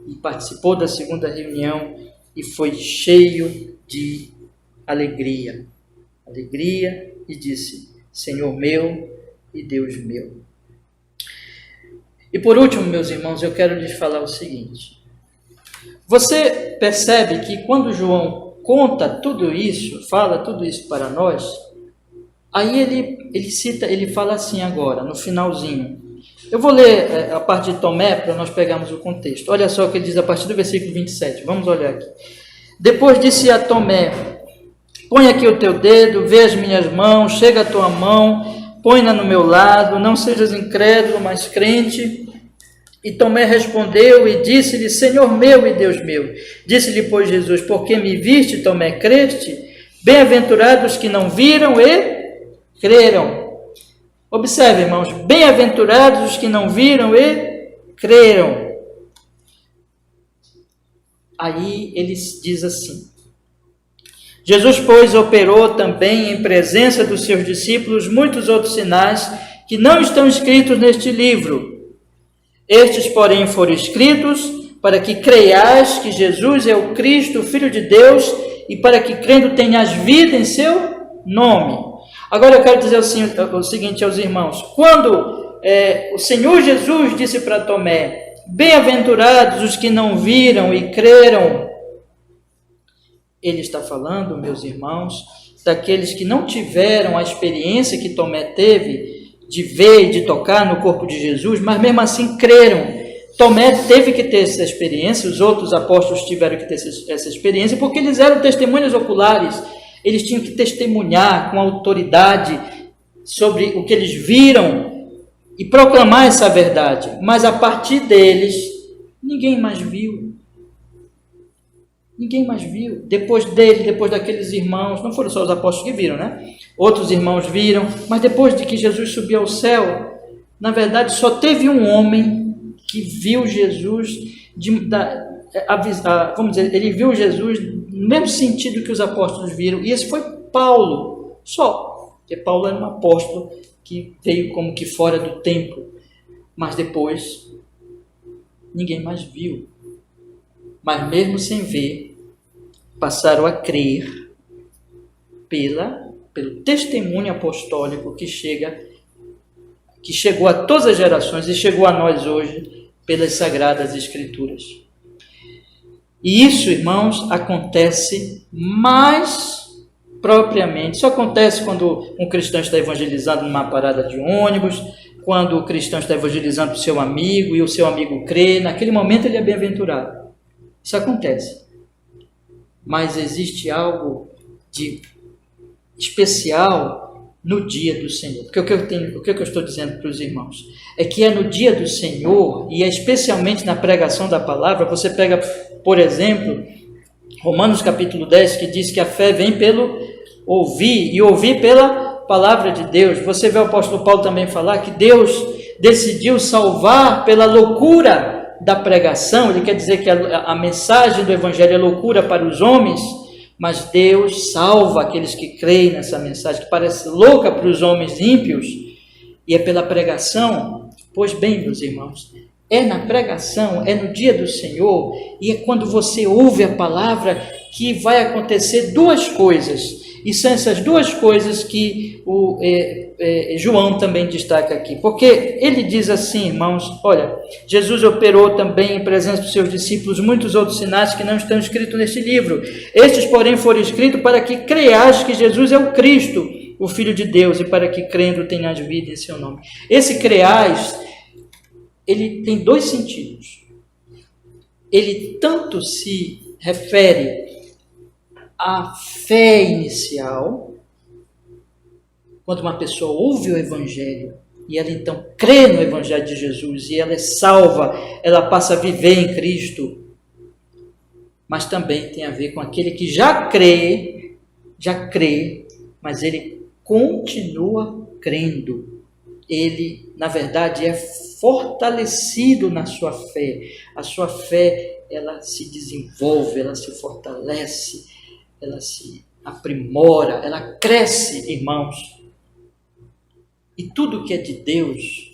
e participou da segunda reunião e foi cheio de alegria. Alegria, e disse, Senhor meu e Deus meu. E por último, meus irmãos, eu quero lhes falar o seguinte. Você percebe que quando João conta tudo isso, fala tudo isso para nós, aí ele fala assim agora, no finalzinho. Eu vou ler a parte de Tomé para nós pegarmos o contexto. Olha só o que ele diz a partir do versículo 27. Vamos olhar aqui. Depois disse a Tomé, põe aqui o teu dedo, vê as minhas mãos, chega a tua mão, põe-na no meu lado, não sejas incrédulo, mas crente. E Tomé respondeu e disse-lhe, Senhor meu e Deus meu. Disse-lhe, pois, Jesus, porque me viste, Tomé, creste? Bem-aventurados que não viram e creram. Observe, irmãos, bem-aventurados os que não viram e creram. Aí ele diz assim: Jesus, pois, operou também em presença dos seus discípulos muitos outros sinais que não estão escritos neste livro. Estes, porém, foram escritos para que creiais que Jesus é o Cristo, o Filho de Deus, e para que, crendo, tenhas vida em seu nome. Agora eu quero dizer o seguinte aos irmãos: quando o Senhor Jesus disse para Tomé, bem-aventurados os que não viram e creram, ele está falando, meus irmãos, daqueles que não tiveram a experiência que Tomé teve de ver e de tocar no corpo de Jesus, mas mesmo assim creram. Tomé teve que ter essa experiência, os outros apóstolos tiveram que ter essa experiência, porque eles eram testemunhas oculares. Eles tinham que testemunhar com autoridade sobre o que eles viram e proclamar essa verdade. Mas a partir deles, ninguém mais viu. Ninguém mais viu. Depois deles, depois daqueles irmãos, não foram só os apóstolos que viram, né? Outros irmãos viram, mas depois de que Jesus subiu ao céu, na verdade só teve um homem que viu Jesus, vamos dizer, ele viu Jesus no mesmo sentido que os apóstolos viram, e esse foi Paulo, só, porque Paulo era um apóstolo que veio como que fora do templo, mas depois ninguém mais viu. Mas mesmo sem ver, passaram a crer pelo testemunho apostólico que chegou a todas as gerações e chegou a nós hoje pelas Sagradas Escrituras. E isso, irmãos, acontece mais propriamente. Isso acontece quando um cristão está evangelizando numa parada de ônibus, quando o cristão está evangelizando para o seu amigo e o seu amigo crê, naquele momento ele é bem-aventurado. Isso acontece. Mas existe algo de especial no dia do Senhor. Porque o que eu estou dizendo para os irmãos é que é no dia do Senhor, e é especialmente na pregação da palavra. Você pega, por exemplo, Romanos capítulo 10, que diz que a fé vem pelo ouvir, e ouvir pela palavra de Deus. Você vê o apóstolo Paulo também falar que Deus decidiu salvar pela loucura da pregação. Ele quer dizer que a mensagem do evangelho é loucura para os homens, mas Deus salva aqueles que creem nessa mensagem, que parece louca para os homens ímpios, e é pela pregação. Pois bem, meus irmãos, é na pregação, é no dia do Senhor, e é quando você ouve a palavra que vai acontecer duas coisas, e são essas duas coisas que João também destaca aqui, porque ele diz assim, irmãos, olha, Jesus operou também em presença dos seus discípulos muitos outros sinais que não estão escritos neste livro. Estes, porém, foram escritos para que creias que Jesus é o Cristo, o Filho de Deus, e para que crendo tenhas vida em seu nome. Esse creias, ele tem dois sentidos. Ele tanto se refere à fé inicial, quando uma pessoa ouve o Evangelho e ela então crê no Evangelho de Jesus e ela é salva, ela passa a viver em Cristo. Mas também tem a ver com aquele que já crê, mas ele continua crendo. Ele, na verdade, é fortalecido na sua fé. A sua fé, ela se desenvolve, ela se fortalece, ela se aprimora, ela cresce, irmãos. E tudo que é de Deus,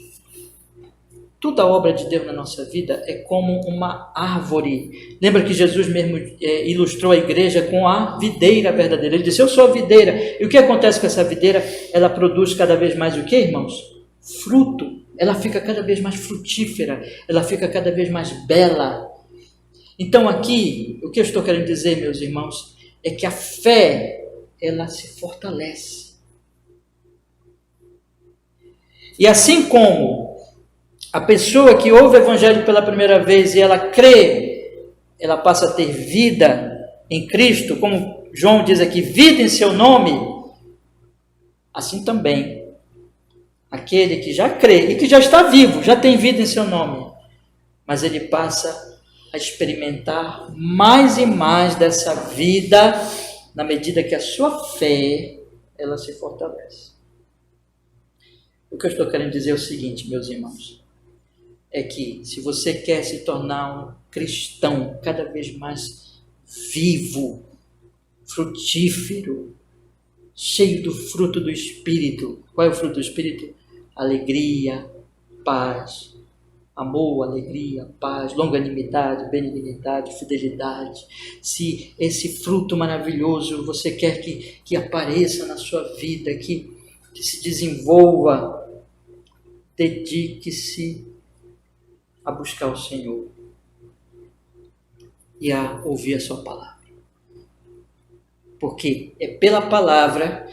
toda a obra de Deus na nossa vida é como uma árvore. Lembra que Jesus mesmo ilustrou a igreja com a videira verdadeira. Ele disse, eu sou a videira. E o que acontece com essa videira? Ela produz cada vez mais o que, irmãos? Fruto. Ela fica cada vez mais frutífera. Ela fica cada vez mais bela. Então aqui, o que eu estou querendo dizer, meus irmãos, é que a fé, ela se fortalece. E assim como a pessoa que ouve o Evangelho pela primeira vez e ela crê, ela passa a ter vida em Cristo, como João diz aqui, vida em seu nome, assim também, aquele que já crê e que já está vivo, já tem vida em seu nome, mas ele passa a experimentar mais e mais dessa vida na medida que a sua fé, ela se fortalece. O que eu estou querendo dizer é o seguinte, meus irmãos, é que se você quer se tornar um cristão cada vez mais vivo, frutífero, cheio do fruto do Espírito. Qual é o fruto do Espírito? Alegria, paz, amor, alegria, paz, longanimidade, benignidade, fidelidade. Se esse fruto maravilhoso você quer que apareça na sua vida, que se desenvolva, dedique-se a buscar o Senhor e a ouvir a sua palavra. Porque é pela palavra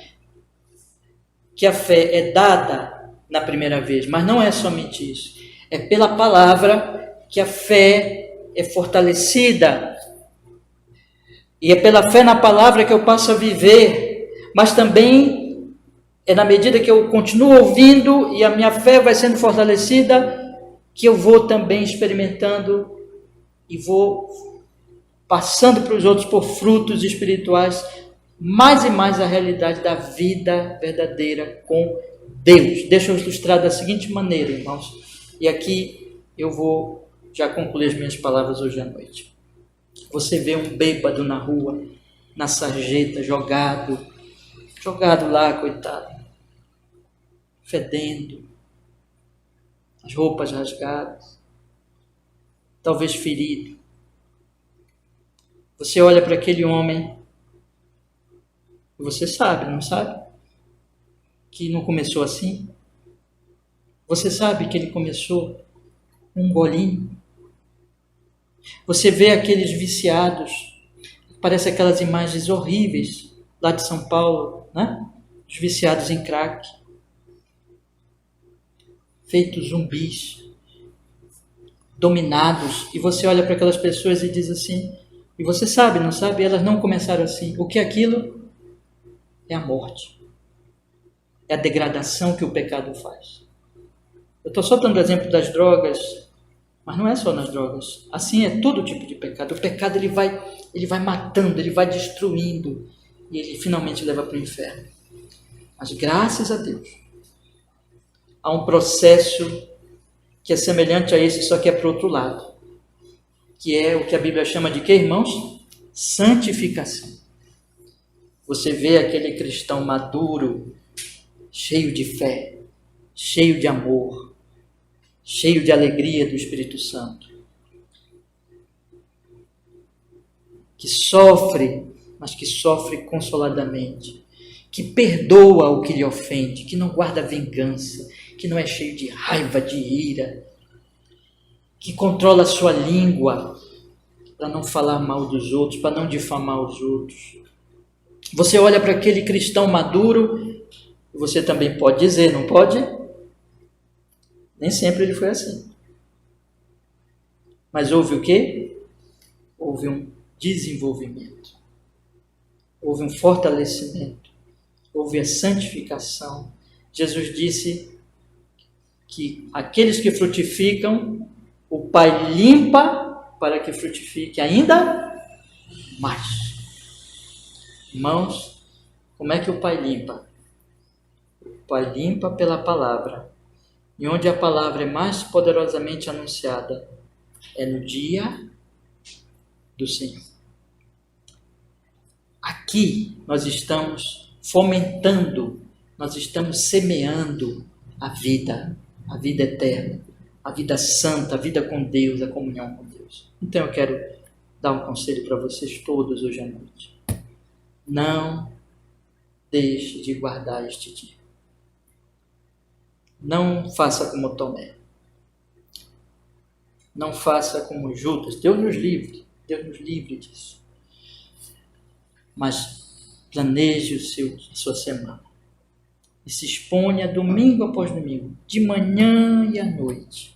que a fé é dada na primeira vez, mas não é somente isso. É pela palavra que a fé é fortalecida. E é pela fé na palavra que eu passo a viver, mas também é na medida que eu continuo ouvindo e a minha fé vai sendo fortalecida, que eu vou também experimentando e vou passando para os outros por frutos espirituais, mais e mais a realidade da vida verdadeira com Deus. Deixa eu ilustrar da seguinte maneira, irmãos, e aqui eu vou já concluir as minhas palavras hoje à noite. Você vê um bêbado na rua, na sarjeta, jogado lá, coitado, fedendo, as roupas rasgadas, talvez ferido. Você olha para aquele homem e você sabe, não sabe? Que não começou assim. Você sabe que ele começou um golinho. Você vê aqueles viciados, parece aquelas imagens horríveis lá de São Paulo, né? Os viciados em crack, feitos zumbis, dominados, e você olha para aquelas pessoas e diz assim, e você sabe, não sabe? Elas não começaram assim. O que é aquilo? É a morte. É a degradação que o pecado faz. Eu estou só dando exemplo das drogas, mas não é só nas drogas. Assim é todo tipo de pecado. O pecado ele vai matando, ele vai destruindo, e ele finalmente leva para o inferno. Mas graças a Deus, há um processo que é semelhante a esse, só que é para o outro lado. Que é o que a Bíblia chama de quê, irmãos? Santificação. Você vê aquele cristão maduro, cheio de fé, cheio de amor, cheio de alegria do Espírito Santo, que sofre, mas que sofre consoladamente, que perdoa o que lhe ofende, que não guarda vingança, que não é cheio de raiva, de ira, que controla a sua língua para não falar mal dos outros, para não difamar os outros. Você olha para aquele cristão maduro, você também pode dizer, não pode? Nem sempre ele foi assim. Mas houve o quê? Houve um desenvolvimento, houve um fortalecimento, houve a santificação. Jesus disse que aqueles que frutificam, o Pai limpa para que frutifique ainda mais. Irmãos, como é que o Pai limpa? O Pai limpa pela palavra. E onde a palavra é mais poderosamente anunciada é no dia do Senhor. Aqui nós estamos fomentando, nós estamos semeando a vida eterna, a vida santa, a vida com Deus, a comunhão com Deus. Então eu quero dar um conselho para vocês todos hoje à noite. Não deixe de guardar este dia. Não faça como Tomé. Não faça como Judas. Deus nos livre disso. Mas planeje a sua semana. E se exponha domingo após domingo, de manhã e à noite,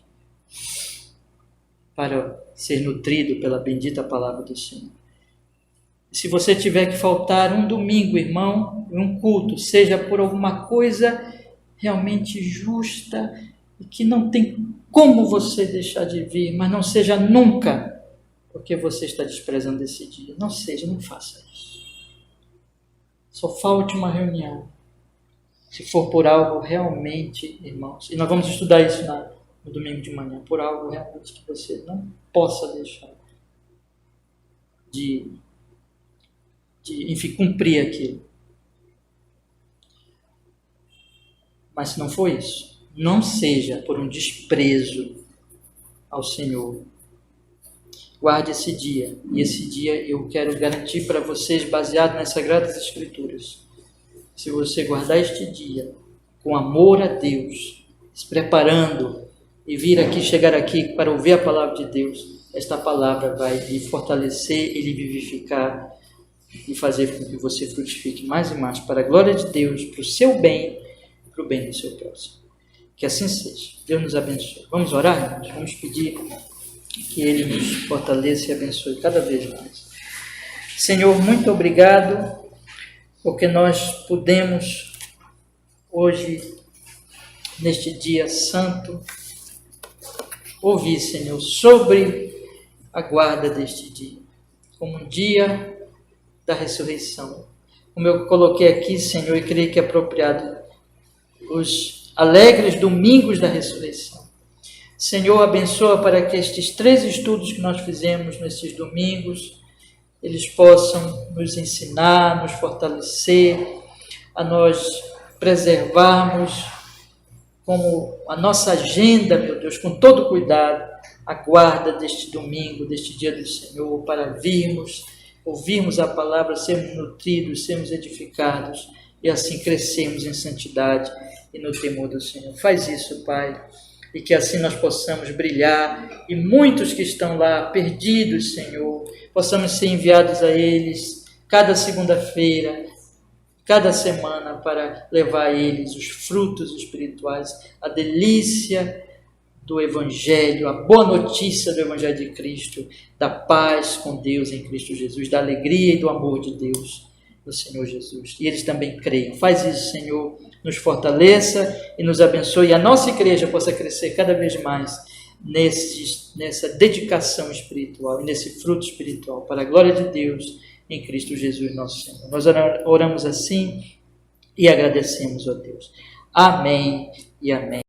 para ser nutrido pela bendita palavra do Senhor. E se você tiver que faltar um domingo, irmão, em um culto, seja por alguma coisa realmente justa e que não tem como você deixar de vir, mas não seja nunca, porque você está desprezando esse dia. Não faça isso. Só falte uma reunião. Se for por algo realmente, irmãos, e nós vamos estudar isso no domingo de manhã, por algo realmente que você não possa deixar de enfim, cumprir aquilo. Mas se não for isso, não seja por um desprezo ao Senhor. Guarde esse dia, e esse dia eu quero garantir para vocês, baseado nas Sagradas Escrituras. Se você guardar este dia com amor a Deus, se preparando e chegar aqui para ouvir a palavra de Deus, esta palavra vai lhe fortalecer e lhe vivificar e fazer com que você frutifique mais e mais para a glória de Deus, para o seu bem e para o bem do seu próximo. Que assim seja. Deus nos abençoe. Vamos orar, irmãos? Vamos pedir que Ele nos fortaleça e abençoe cada vez mais. Senhor, muito obrigado, porque nós podemos hoje, neste dia santo, ouvir, Senhor, sobre a guarda deste dia, como um dia da ressurreição. Como eu coloquei aqui, Senhor, e creio que é apropriado, os alegres domingos da ressurreição. Senhor, abençoa para que estes 3 estudos que nós fizemos nesses domingos, eles possam nos ensinar, nos fortalecer, a nós preservarmos como a nossa agenda, meu Deus, com todo cuidado, a guarda deste domingo, deste dia do Senhor, para virmos, ouvirmos a palavra, sermos nutridos, sermos edificados e assim crescermos em santidade e no temor do Senhor. Faz isso, Pai, e que assim nós possamos brilhar e muitos que estão lá perdidos, Senhor, possamos ser enviados a eles cada segunda-feira, cada semana, para levar a eles os frutos espirituais, a delícia do Evangelho, a boa notícia do Evangelho de Cristo, da paz com Deus em Cristo Jesus, da alegria e do amor de Deus, do Senhor Jesus. E eles também creiam. Faz isso, Senhor, nos fortaleça e nos abençoe. E a nossa igreja possa crescer cada vez mais nessa dedicação espiritual e nesse fruto espiritual, para a glória de Deus em Cristo Jesus, nosso Senhor. Nós oramos assim e agradecemos a Deus. Amém e amém.